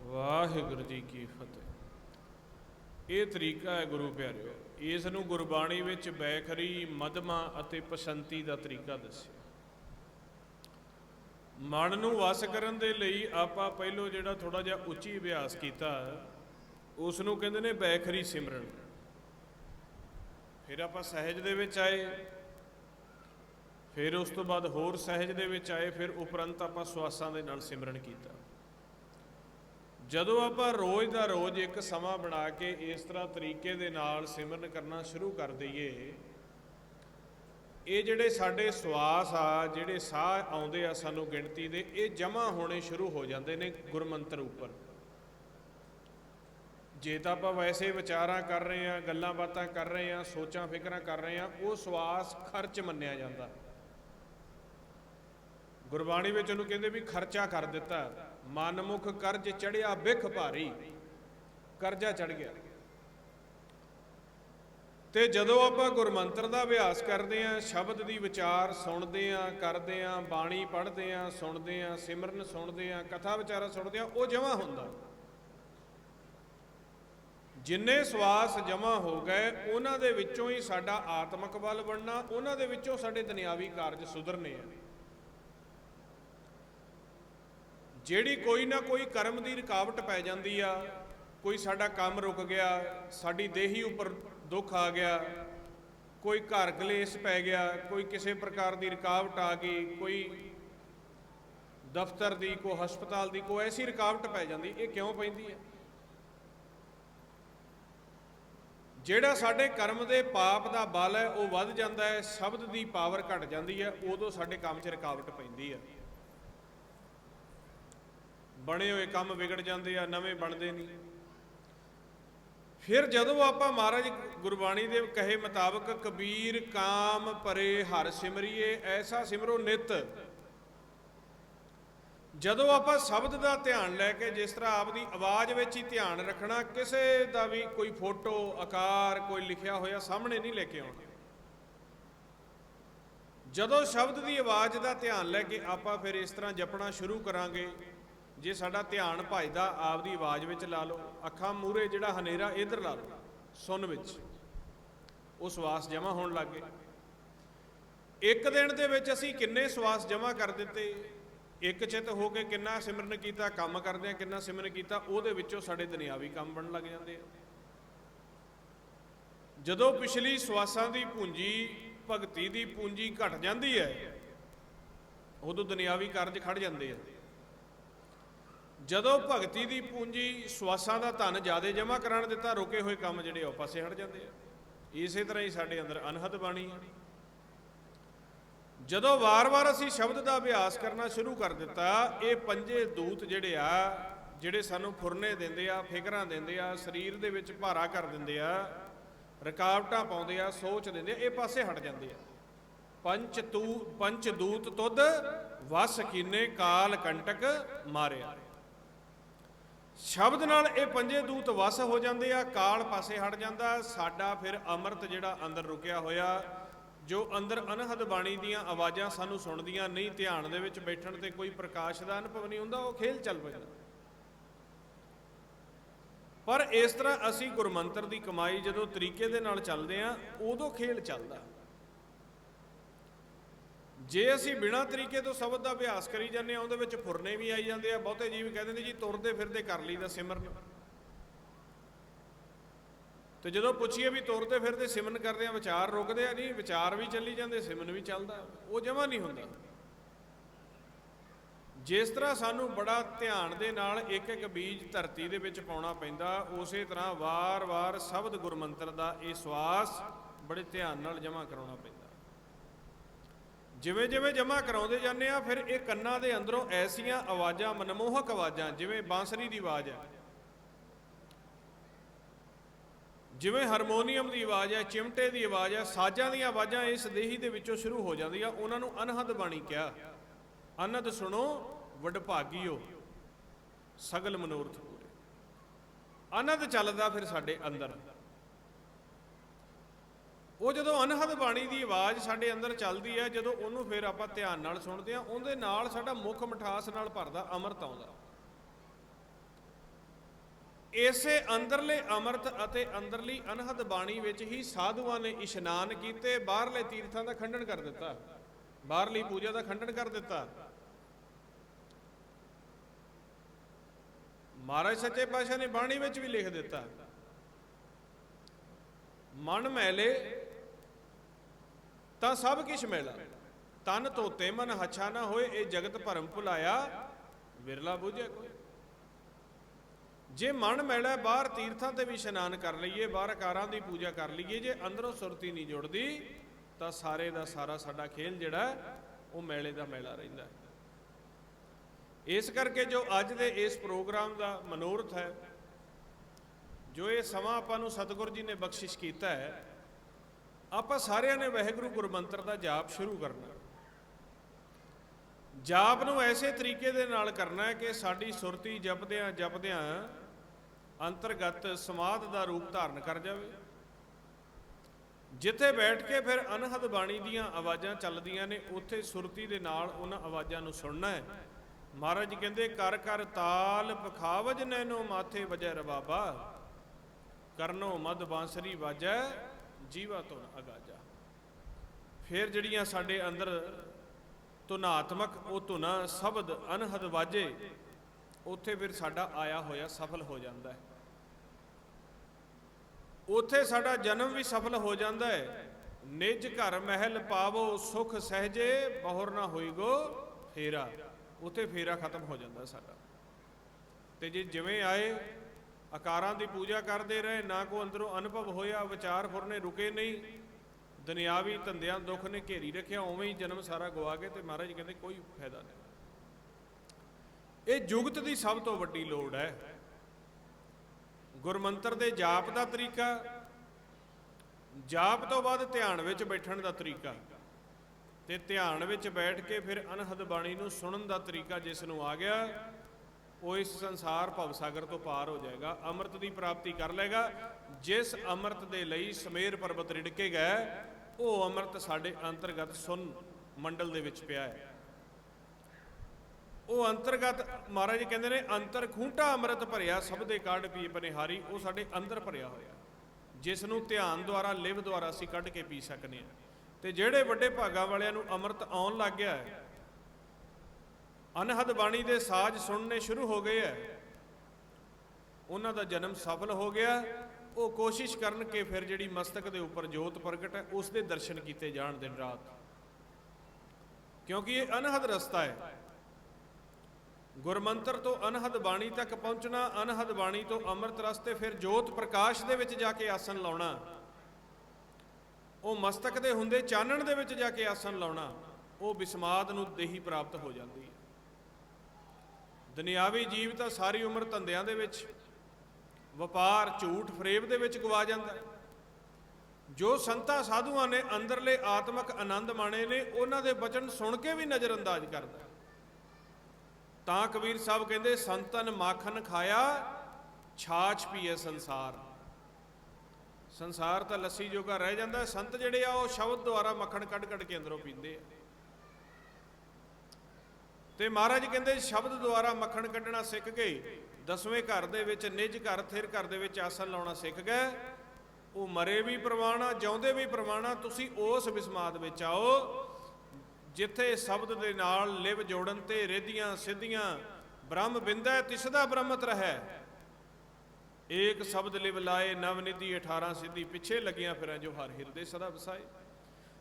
वाहिगुरु जी की फतेह। ये तरीका है गुरु प्यारिओ, इस नूं गुरबाणी विच बैखरी, मधमा अते पसंती का तरीका दस्सिया। मन नूं वस करन दे लई आपां पहिलों जिहड़ा थोड़ा जिहा उच्ची अभ्यास कीता उस नूं कहंदे ने बैखरी सिमरन। फिर आपां सहज दे विच आए, फिर उस तो बाद होर सहज दे विच आए, फिर उपरंत आपां सवासां दे नाल सिमरन कीता। जदों आपां रोज़ दा रोज़ एक समा बना के इस तरह तरीके दे नाल सिमरन करना शुरू कर दईए, ये जिहड़े साडे सवास आ, जिहड़े साह आउंदे आ सानूं गिणती दे, ये जमा होने शुरू हो जाते हैं गुरमंत्र उपर। जे तां आपां वैसे विचारां कर रहे हैं, गल्लां बातां कर रहे हैं, सोचां फिकरां कर रहे हैं, वो सवास खर्च मन्निया जाता। गुरबाणी में उन्होंने कहते भी खर्चा कर दिता, मनमुख कर्ज चढ़िया बिख भारी, करजा चढ़ गया। तो जदों आपां गुरमंत्र का अभ्यास करते हैं, शब्द की विचार सुनते हैं, करते हैं, बाणी पढ़ते हैं, सुनते हैं, सिमरन सुनते हैं, कथा विचारा सुनते हैं, वो जमा होंदा। जिन्ने सवास जमा हो गए उन्हां दे विचों ही साडा आत्मक बल बनना, उन्हां दे विचों साडे दुनियावी कारज सुधरने हैं। ਜਿਹੜੀ कोई ना कोई कर्म की रुकावट पै जाती आ, कोई साडा काम रुक गया, साडी देही उपर दुख आ गया, कोई घर कलेश पै गया, कोई किसी प्रकार की रुकावट आ गई, कोई दफ्तर की, कोई हस्पताल की, कोई ऐसी रुकावट पै जाती। ये क्यों पैंदी है? ਜਿਹੜਾ ਸਾਡੇ कर्म के पाप का बल है वो वध जाता है, शब्द की पावर घट जाती है, उदों साडे काम 'ਚ रुकावट पैंदी है, बने हुए काम विगड़ जाते हैं, नवे बनते नहीं। फिर जदों आपां महाराज गुरबाणी दे कहे मुताबक कबीर काम परे हर सिमरिए ऐसा सिमरो नित, जदों आपां शब्द का ध्यान लैके जिस तरह आपकी आवाज़ में ही ध्यान रखना, किसी का भी कोई फोटो आकार कोई लिखिया होया सामने नहीं लेके आना। जदों शब्द की आवाज़ का ध्यान लैके आपां फिर इस तरह जपना शुरू करांगे, जे साडा ध्यान भजदा आपदी आवाज़ में ला लो, अखां मूहरे जिहड़ा हनेरा इधर ला लो, सुन विच वो सवास जमा होण लग गए। एक दिन दे विच असीं किन्ने सवास जमा कर दिते, एक चित हो के किन्ना सिमरन कीता, काम करदे किन्ना सिमरन कीता, उहदे विचों साडे दुनियावी काम बनन लग जांदे आ। जदों पिछली सवासां दी पूंजी भगती दी पूंजी घट जांदी है, उदों दुनियावी कारज खड़ जांदे आ। जदों भगती की पूंजी सवासां का धन ज़्यादा जमा कराण दिता, रुके हुए काम जिहड़े वो पासे हट जाते हैं। इस तरह ही साडे अंदर अनहद बाणी है। जदों वार वार असीं शब्द का अभ्यास करना शुरू कर दिता, ये पंजे दूत जिहड़े आ, जिहड़े सानूं फुरने दिंदे आ, फिकरां दिंदे आ, शरीर दे विच भारा कर दिंदे आ, रुकावटां पाउंदे आ, सोच दिंदे आ, ये पासे हट जाते हैं। पंच दूत तुद वस कीने काल कंटक मारिया। शब्द नाल ये पंजे दूत वस हो जाते हैं, काल पासे हट जाता। साडा फिर अमृत जिहड़ा अंदर रुकिया होया, जो अंदर अनहद बाणी दीयां आवाज़ां सानूं सुणदियां नहीं, ध्यान दे विच बैठण ते कोई प्रकाश का अनुभव नहीं हुंदा, वो खेल चल पैंदा। पर इस तरह असी गुरमंत्र की कमाई जदों तरीके दे नाल चलदे हां, उदों खेल चलदा। जे असी बिना तरीके तो शब्द का अभ्यास करी जाने, उहदे विच फुरने भी आई जाते हैं। बहुते जीव कह देंगे जी तुरदे फिरदे कर लईदा सिमरन, ਤੇ ਜਦੋਂ ਪੁੱਛੀਏ ਵੀ ਤੁਰਦੇ ਫਿਰਦੇ ਸਿਮਰਨ ਕਰਦੇ ਆ, ਵਿਚਾਰ ਰੁਕਦੇ ਆ? ਨਹੀਂ, ਵਿਚਾਰ ਵੀ ਚੱਲੀ ਜਾਂਦੇ, ਸਿਮਰਨ ਵੀ ਚੱਲਦਾ, ਉਹ ਜਮਾ ਨਹੀਂ ਹੁੰਦਾ। ਜਿਸ ਤਰ੍ਹਾਂ ਸਾਨੂੰ ਬੜਾ ਧਿਆਨ ਦੇ ਨਾਲ ਇੱਕ ਇੱਕ ਬੀਜ ਧਰਤੀ ਦੇ ਵਿੱਚ ਪਾਉਣਾ ਪੈਂਦਾ, ਉਸੇ ਤਰ੍ਹਾਂ ਵਾਰ-ਵਾਰ ਸ਼ਬਦ ਗੁਰਮੰਤਰ ਦਾ ਇਹ ਸਵਾਸ ਬੜੇ ਧਿਆਨ ਨਾਲ ਜਮ੍ਹਾਂ ਕਰਾਉਣਾ ਪੈਂਦਾ। ਜਿਵੇਂ ਜਿਵੇਂ ਜਮ੍ਹਾਂ ਕਰਾਉਂਦੇ ਜਾਂਦੇ ਆ, ਫਿਰ ਇਹ ਕੰਨਾਂ ਦੇ ਅੰਦਰੋਂ ਐਸੀਆਂ ਆਵਾਜ਼ਾਂ, ਮਨਮੋਹਕ ਆਵਾਜ਼ਾਂ, ਜਿਵੇਂ ਬਾਂਸਰੀ ਦੀ ਆਵਾਜ਼ ਹੈ, ਜਿਵੇਂ ਹਾਰਮੋਨੀਅਮ ਦੀ ਆਵਾਜ਼ ਹੈ, ਚਿਮਟੇ ਦੀ ਆਵਾਜ਼ ਹੈ, ਸਾਜ਼ਾਂ ਦੀਆਂ ਆਵਾਜ਼ਾਂ ਇਸ ਦੇਹੀ ਦੇ ਵਿੱਚੋਂ ਸ਼ੁਰੂ ਹੋ ਜਾਂਦੀਆਂ। ਉਹਨਾਂ ਨੂੰ ਅਨਹਦ ਬਾਣੀ ਕਿਹਾ। ਅਨਹਦ ਸੁਣੋ ਵਡਭਾਗੀਓ, ਸਗਲ ਮਨੋਰਥ ਪੂਰੇ। ਅਨਹਦ ਚੱਲਦਾ ਫਿਰ ਸਾਡੇ ਅੰਦਰ। ਉਹ ਜਦੋਂ ਅਨਹਦ ਬਾਣੀ ਦੀ ਆਵਾਜ਼ ਸਾਡੇ ਅੰਦਰ ਚੱਲਦੀ ਹੈ, ਜਦੋਂ ਉਹਨੂੰ ਫਿਰ ਆਪਾਂ ਧਿਆਨ ਨਾਲ ਸੁਣਦੇ ਹਾਂ, ਉਹਦੇ ਨਾਲ ਸਾਡਾ ਮੁੱਖ ਮਿਠਾਸ ਨਾਲ ਭਰਦਾ ਅੰਮ੍ਰਿਤ ਆਉਂਦਾ। ਇਸੇ ਅੰਦਰਲੇ ਅੰਮ੍ਰਿਤ ਅਤੇ ਅੰਦਰਲੀ ਅਨਹਦ ਬਾਣੀ ਵਿੱਚ ਹੀ ਸਾਧੂਆਂ ਨੇ ਇਸ਼ਨਾਨ ਕੀਤੇ, ਬਾਹਰਲੇ ਤੀਰਥਾਂ ਦਾ ਖੰਡਨ ਕਰ ਦਿੱਤਾ, ਬਾਹਰਲੀ ਪੂਜਾ ਦਾ ਖੰਡਨ ਕਰ ਦਿੱਤਾ। ਮਹਾਰਾਜ ਸੱਚੇ ਪਾਤਸ਼ਾਹ ਨੇ ਬਾਣੀ ਵਿੱਚ ਵੀ ਲਿਖ ਦਿੱਤਾ, ਮਨ ਮੈਲੇ ਤਾਂ ਸਭ ਕਿਛ ਮੈਲਾ, ਤਨ ਧੋਤੇ ਮਨ ਹੱਛਾ ਨਾ ਹੋਏ, ਇਹ ਜਗਤ ਭਰਮ ਭੁਲਾਇਆ, ਵਿਰਲਾ ਬੁਝੇ ਕੋਈ। ਜੇ ਮਨ ਮੈਲਾ, ਬਾਹਰ ਤੀਰਥਾਂ ਤੇ ਵੀ ਇਸ਼ਨਾਨ ਕਰ ਲਈਏ, ਬਾਹਰ ਆਕਾਰਾਂ ਦੀ ਪੂਜਾ ਕਰ ਲਈਏ, ਜੇ ਅੰਦਰੋਂ ਸੁਰਤੀ ਨਹੀਂ ਜੁੜਦੀ ਤਾਂ ਸਾਰੇ ਦਾ ਸਾਰਾ ਸਾਡਾ ਖੇਲ ਜਿਹੜਾ ਉਹ ਮੈਲੇ ਦਾ ਮੈਲਾ ਰਹਿੰਦਾ। ਇਸ ਕਰਕੇ ਜੋ ਅੱਜ ਦੇ ਇਸ ਪ੍ਰੋਗਰਾਮ ਦਾ ਮਨੋਰਥ ਹੈ, ਜੋ ਇਹ ਸਮਾਂ ਆਪਾਂ ਨੂੰ ਸਤਿਗੁਰ ਜੀ ਨੇ ਬਖਸ਼ਿਸ਼ ਕੀਤਾ ਹੈ, ਆਪਾਂ ਸਾਰਿਆਂ ਨੇ ਵਾਹਿਗੁਰੂ ਗੁਰਮੰਤਰ ਦਾ ਜਾਪ ਸ਼ੁਰੂ ਕਰਨਾ। ਜਾਪ ਨੂੰ ਐਸੇ ਤਰੀਕੇ ਦੇ ਨਾਲ ਕਰਨਾ ਹੈ ਕਿ ਸਾਡੀ ਸੁਰਤੀ ਜਪਦਿਆਂ ਜਪਦਿਆਂ ਅੰਤਰਗਤ ਸਮਾਧ ਦਾ ਰੂਪ ਧਾਰਨ ਕਰ ਜਾਵੇ। ਜਿੱਥੇ ਬੈਠ ਕੇ ਫਿਰ ਅਨਹਦ ਬਾਣੀ ਦੀਆਂ ਆਵਾਜ਼ਾਂ ਚੱਲਦੀਆਂ ਨੇ, ਉੱਥੇ ਸੁਰਤੀ ਦੇ ਨਾਲ ਉਹਨਾਂ ਆਵਾਜ਼ਾਂ ਨੂੰ ਸੁਣਨਾ ਹੈ। ਮਹਾਰਾਜ ਜੀ ਕਹਿੰਦੇ, ਕਰ ਕਰ ਤਾਲ ਪਖਾਵਜ ਨੈਨੋ ਮਾਥੇ ਵਜੈ ਰਬਾਬਾ, ਕਰਨੋ ਮਦ ਬਾਂਸਰੀ ਵਾਜੈ ਜੀਵਾ ਧੁਨ ਅਗਾਜਾ। ਫਿਰ ਜਿਹੜੀਆਂ ਸਾਡੇ ਅੰਦਰ ਧੁਨਾਤਮਕ ਉਹ ਧੁਨਾ ਸ਼ਬਦ ਅਨਹਦ ਵਾਜੇ, ਉੱਥੇ ਫਿਰ ਸਾਡਾ ਆਇਆ ਹੋਇਆ ਸਫਲ ਹੋ ਜਾਂਦਾ ਹੈ। ਉੱਥੇ ਸਾਡਾ ਜਨਮ ਵੀ ਸਫਲ ਹੋ ਜਾਂਦਾ ਹੈ। ਨਿਜ ਘਰ ਮਹਿਲ ਪਾਵੋ ਸੁਖ ਸਹਜੇ, ਬਹੁਰ ਨਾ ਹੋਈਗੋ ਫੇਰਾ। ਉੱਥੇ ਫੇਰਾ ਖਤਮ ਹੋ ਜਾਂਦਾ ਸਾਡਾ। ਤੇ ਜੇ ਜਿਵੇਂ ਆਏ ਆਕਾਰਾਂ ਦੀ ਪੂਜਾ ਕਰਦੇ ਰਹੇ, ਨਾ ਕੋ ਅੰਦਰੋਂ ਅਨੁਭਵ ਹੋਇਆ, ਵਿਚਾਰ ਫੁਰਨੇ ਰੁਕੇ ਨਹੀਂ, ਦੁਨਿਆਵੀ ਧੰਦਿਆਂ ਦੁੱਖ ਨੇ ਘੇਰੀ ਰੱਖਿਆ, ਉਵੇਂ ਹੀ ਜਨਮ ਸਾਰਾ ਗਵਾ ਗਏ। ਤੇ ਮਹਾਰਾਜ ਕਹਿੰਦੇ ਕੋਈ ਫਾਇਦਾ ਨਹੀਂ। ਇਹ ਜੁਗਤ ਦੀ ਸਭ ਤੋਂ ਵੱਡੀ ਲੋੜ ਹੈ। ਗੁਰਮੰਤਰ ਦੇ ਜਾਪ ਦਾ ਤਰੀਕਾ, ਜਾਪ ਤੋਂ ਬਾਅਦ ਧਿਆਨ ਵਿੱਚ ਬੈਠਣ ਦਾ ਤਰੀਕਾ, ਤੇ ਧਿਆਨ ਵਿੱਚ ਬੈਠ ਕੇ ਫਿਰ ਅਨਹਦ ਬਾਣੀ ਨੂੰ ਸੁਣਨ ਦਾ ਤਰੀਕਾ ਜਿਸ ਨੂੰ ਆ ਗਿਆ, ਉਹ ਇਸ ਸੰਸਾਰ ਭਵ ਸਾਗਰ ਤੋਂ ਪਾਰ ਹੋ ਜਾਏਗਾ, ਅੰਮ੍ਰਿਤ ਦੀ ਪ੍ਰਾਪਤੀ ਕਰ ਲਏਗਾ। ਜਿਸ ਅੰਮ੍ਰਿਤ ਦੇ ਲਈ ਸਮੇਰ ਪਰਬਤ ਰਿੜਕੇ ਗਏ, ਉਹ ਅੰਮ੍ਰਿਤ ਸਾਡੇ ਅੰਤਰਗਤ ਸੁਨ ਮੰਡਲ ਦੇ ਵਿੱਚ ਪਿਆ ਹੈ। ਉਹ ਅੰਤਰਗਤ ਮਹਾਰਾਜ ਜੀ ਕਹਿੰਦੇ ਨੇ, ਅੰਤਰ ਖੂੰਟਾ ਅੰਮ੍ਰਿਤ ਭਰਿਆ, ਸਭ ਦੇ ਕਾਢ ਪੀ ਬਨਿਹਾਰੀ। ਉਹ ਸਾਡੇ ਅੰਦਰ ਭਰਿਆ ਹੋਇਆ, ਜਿਸ ਨੂੰ ਧਿਆਨ ਦੁਆਰਾ ਲਿਵ ਦੁਆਰਾ ਅਸੀਂ ਕੱਢ ਕੇ ਪੀ ਸਕਨੇ ਹਾਂ। ਤੇ ਜਿਹੜੇ ਵੱਡੇ ਭਾਗਾਂ ਵਾਲਿਆਂ ਨੂੰ ਅੰਮ੍ਰਿਤ ਆਉਣ ਲੱਗ ਗਿਆ ਹੈ, ਅਨਹਦ ਬਾਣੀ ਦੇ ਸਾਜ਼ ਸੁਣਨੇ ਸ਼ੁਰੂ ਹੋ ਗਏ ਹੈ, ਉਹਨਾਂ ਦਾ ਜਨਮ ਸਫਲ ਹੋ ਗਿਆ। ਉਹ ਕੋਸ਼ਿਸ਼ ਕਰਨ ਕਿ ਫਿਰ ਜਿਹੜੀ ਮਸਤਕ ਦੇ ਉੱਪਰ ਜੋਤ ਪ੍ਰਗਟ ਹੈ, ਉਸ ਦੇ ਦਰਸ਼ਨ ਕੀਤੇ ਜਾਣ ਦਿਨ ਰਾਤ, ਕਿਉਂਕਿ ਇਹ ਅਨਹਦ ਰਸਤਾ ਹੈ। ਗੁਰਮੰਤਰ ਤੋਂ ਅਨਹਦ ਬਾਣੀ ਤੱਕ ਪਹੁੰਚਣਾ, ਅਨਹਦ ਬਾਣੀ ਤੋਂ ਅੰਮ੍ਰਿਤ ਰਸਤੇ, ਫਿਰ ਜੋਤ ਪ੍ਰਕਾਸ਼ ਦੇ ਵਿੱਚ ਜਾ ਕੇ ਆਸਣ ਲਾਉਣਾ, ਉਹ ਮਸਤਕ ਦੇ ਹੁੰਦੇ ਚਾਨਣ ਦੇ ਵਿੱਚ ਜਾ ਕੇ ਆਸਣ ਲਾਉਣਾ, ਉਹ ਬਿਸਮਾਦ ਨੂੰ ਦੇਹੀ ਪ੍ਰਾਪਤ ਹੋ ਜਾਂਦੀ ਹੈ। ਦੁਨਿਆਵੀ ਜੀਵ ਤਾਂ ਸਾਰੀ ਉਮਰ ਧੰਦਿਆਂ ਦੇ ਵਿੱਚ, ਵਪਾਰ, ਝੂਠ ਫਰੇਬ ਦੇ ਵਿੱਚ ਗਵਾ ਜਾਂਦਾ। ਜੋ ਸੰਤਾਂ ਸਾਧੂਆਂ ਨੇ ਅੰਦਰਲੇ ਆਤਮਿਕ ਆਨੰਦ ਮਾਣੇ ਨੇ, ਉਹਨਾਂ ਦੇ ਬਚਨ ਸੁਣ ਕੇ ਵੀ ਨਜ਼ਰ ਅੰਦਾਜ਼ ਕਰਦਾ। ਤਾਂ ਕਬੀਰ ਸਾਹਿਬ ਕਹਿੰਦੇ, ਸੰਤਨ ਮਾਖਨ ਖਾਇਆ, ਛਾਛ ਪੀਏ ਸੰਸਾਰ। ਸੰਸਾਰ ਤਾਂ ਲੱਸੀ ਜੋਗਾ ਰਹਿ ਜਾਂਦਾ, ਸੰਤ ਜਿਹੜੇ ਆ ਉਹ ਸ਼ਬਦ ਦੁਆਰਾ ਮੱਖਣ ਕੱਢ ਕੱਢ ਕੇ ਅੰਦਰੋਂ ਪੀਂਦੇ ਆ। ਤੇ ਮਹਾਰਾਜ ਕਹਿੰਦੇ, ਸ਼ਬਦ ਦੁਆਰਾ ਮੱਖਣ ਕੱਢਣਾ ਸਿੱਖ ਗਏ, 10ਵੇਂ ਘਰ ਦੇ ਵਿੱਚ ਨਿਜ ਘਰ ਥਿਰ ਘਰ ਦੇ ਵਿੱਚ ਆਸਣ ਲਾਉਣਾ ਸਿੱਖ ਗਏ। ਉਹ ਮਰੇ ਵੀ ਪ੍ਰਵਾਣਾ, ਜਿਉਂਦੇ ਵੀ ਪ੍ਰਵਾਣਾ। ਤੁਸੀਂ ਉਸ ਬਿਸਮਾਦ ਵਿੱਚ ਆਓ ਜਿੱਥੇ ਸ਼ਬਦ ਦੇ ਨਾਲ ਲਿਵ ਜੋੜਨ ਤੇ ਰਿੱਧੀਆਂ ਸਿੱਧੀਆਂ, ਬ੍ਰਹਮ ਬਿੰਦੈ ਤਿਸਦਾ ਬ੍ਰਹਮਤ ਰਹੈ। ਏਕ ਸ਼ਬਦ ਲਿਵ ਲਾਏ ਨਵਨਿਧੀ 18 ਸਿੱਧੀ, ਪਿੱਛੇ ਲੱਗੀਆਂ ਫਿਰਾਂ ਜੋ ਹਰ ਹਿਰਦੇ ਸਦਾ ਵਸਾਏ।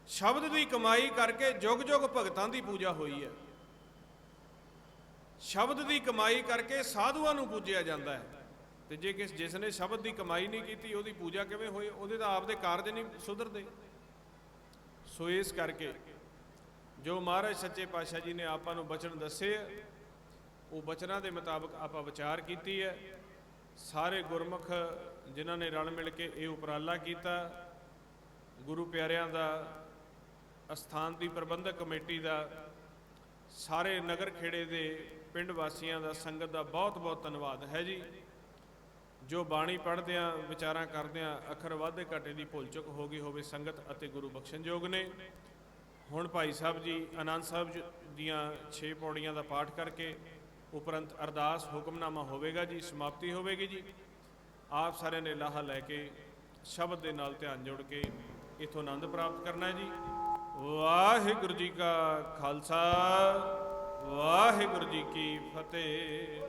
ਸ਼ਬਦ ਦੀ ਕਮਾਈ ਕਰਕੇ ਜੁਗ ਜੁਗ ਭਗਤਾਂ ਦੀ ਪੂਜਾ ਹੋਈ ਹੈ। ਸ਼ਬਦ ਦੀ ਕਮਾਈ ਕਰਕੇ ਸਾਧੂਆਂ ਨੂੰ ਪੂਜਿਆ ਜਾਂਦਾ ਹੈ, ਤੇ ਜੇ ਜਿਸ ਨੇ ਸ਼ਬਦ ਦੀ ਕਮਾਈ ਨਹੀਂ ਕੀਤੀ ਉਹਦੀ ਪੂਜਾ ਕਿਵੇਂ ਹੋਈ? ਉਹਦੇ ਤਾਂ ਆਪਦੇ ਕਾਰਜ ਨਹੀਂ ਸੁਧਰਦੇ। ਸੋ ਇਸ ਕਰਕੇ ਜੋ ਮਹਾਰਾਜ ਸੱਚੇ ਪਾਤਸ਼ਾਹ ਜੀ ਨੇ ਆਪਾਂ ਨੂੰ ਬਚਨ ਦੱਸੇ, ਉਹ ਬਚਨਾਂ ਦੇ ਮੁਤਾਬਕ ਆਪਾਂ ਵਿਚਾਰ ਕੀਤੀ ਹੈ। ਸਾਰੇ ਗੁਰਮੁਖ ਜਿਨ੍ਹਾਂ ਨੇ ਰਲ ਮਿਲ ਕੇ ਇਹ ਉਪਰਾਲਾ ਕੀਤਾ, ਗੁਰੂ ਪਿਆਰਿਆਂ ਦਾ, ਅਸਥਾਨ ਦੀ ਪ੍ਰਬੰਧਕ ਕਮੇਟੀ ਦਾ, ਸਾਰੇ ਨਗਰ ਖੇੜੇ ਦੇ ਪਿੰਡ ਵਾਸੀਆਂ ਦਾ, ਸੰਗਤ ਦਾ ਬਹੁਤ ਬਹੁਤ ਧੰਨਵਾਦ ਹੈ ਜੀ। ਜੋ ਬਾਣੀ ਪੜ੍ਹਦਿਆਂ ਵਿਚਾਰਾਂ ਕਰਦਿਆਂ ਅੱਖਰ ਵਾਧੇ ਘਾਟੇ ਦੀ ਭੁੱਲ ਚੁੱਕ ਹੋ ਗਈ ਹੋਵੇ, ਸੰਗਤ ਅਤੇ ਗੁਰੂ ਬਖਸ਼ਣਯੋਗ ਨੇ। ਹੁਣ ਭਾਈ ਸਾਹਿਬ ਜੀ ਆਨੰਦ ਸਾਹਿਬ ਦੀਆਂ 6 ਪੌੜੀਆਂ ਦਾ ਪਾਠ ਕਰਕੇ ਉਪਰੰਤ ਅਰਦਾਸ ਹੁਕਮਨਾਮਾ ਹੋਵੇਗਾ ਜੀ, ਸਮਾਪਤੀ ਹੋਵੇਗੀ ਜੀ। ਆਪ ਸਾਰਿਆਂ ਨੇ ਲਾਹਾ ਲੈ ਕੇ ਸ਼ਬਦ ਦੇ ਨਾਲ ਧਿਆਨ ਜੋੜ ਕੇ ਇਥੋਂ ਆਨੰਦ ਪ੍ਰਾਪਤ ਕਰਨਾ ਹੈ ਜੀ। ਵਾਹਿਗੁਰੂ ਜੀ ਕਾ ਖਾਲਸਾ, ਵਾਹਿਗੁਰੂ ਜੀ ਕੀ ਫਤਿਹ।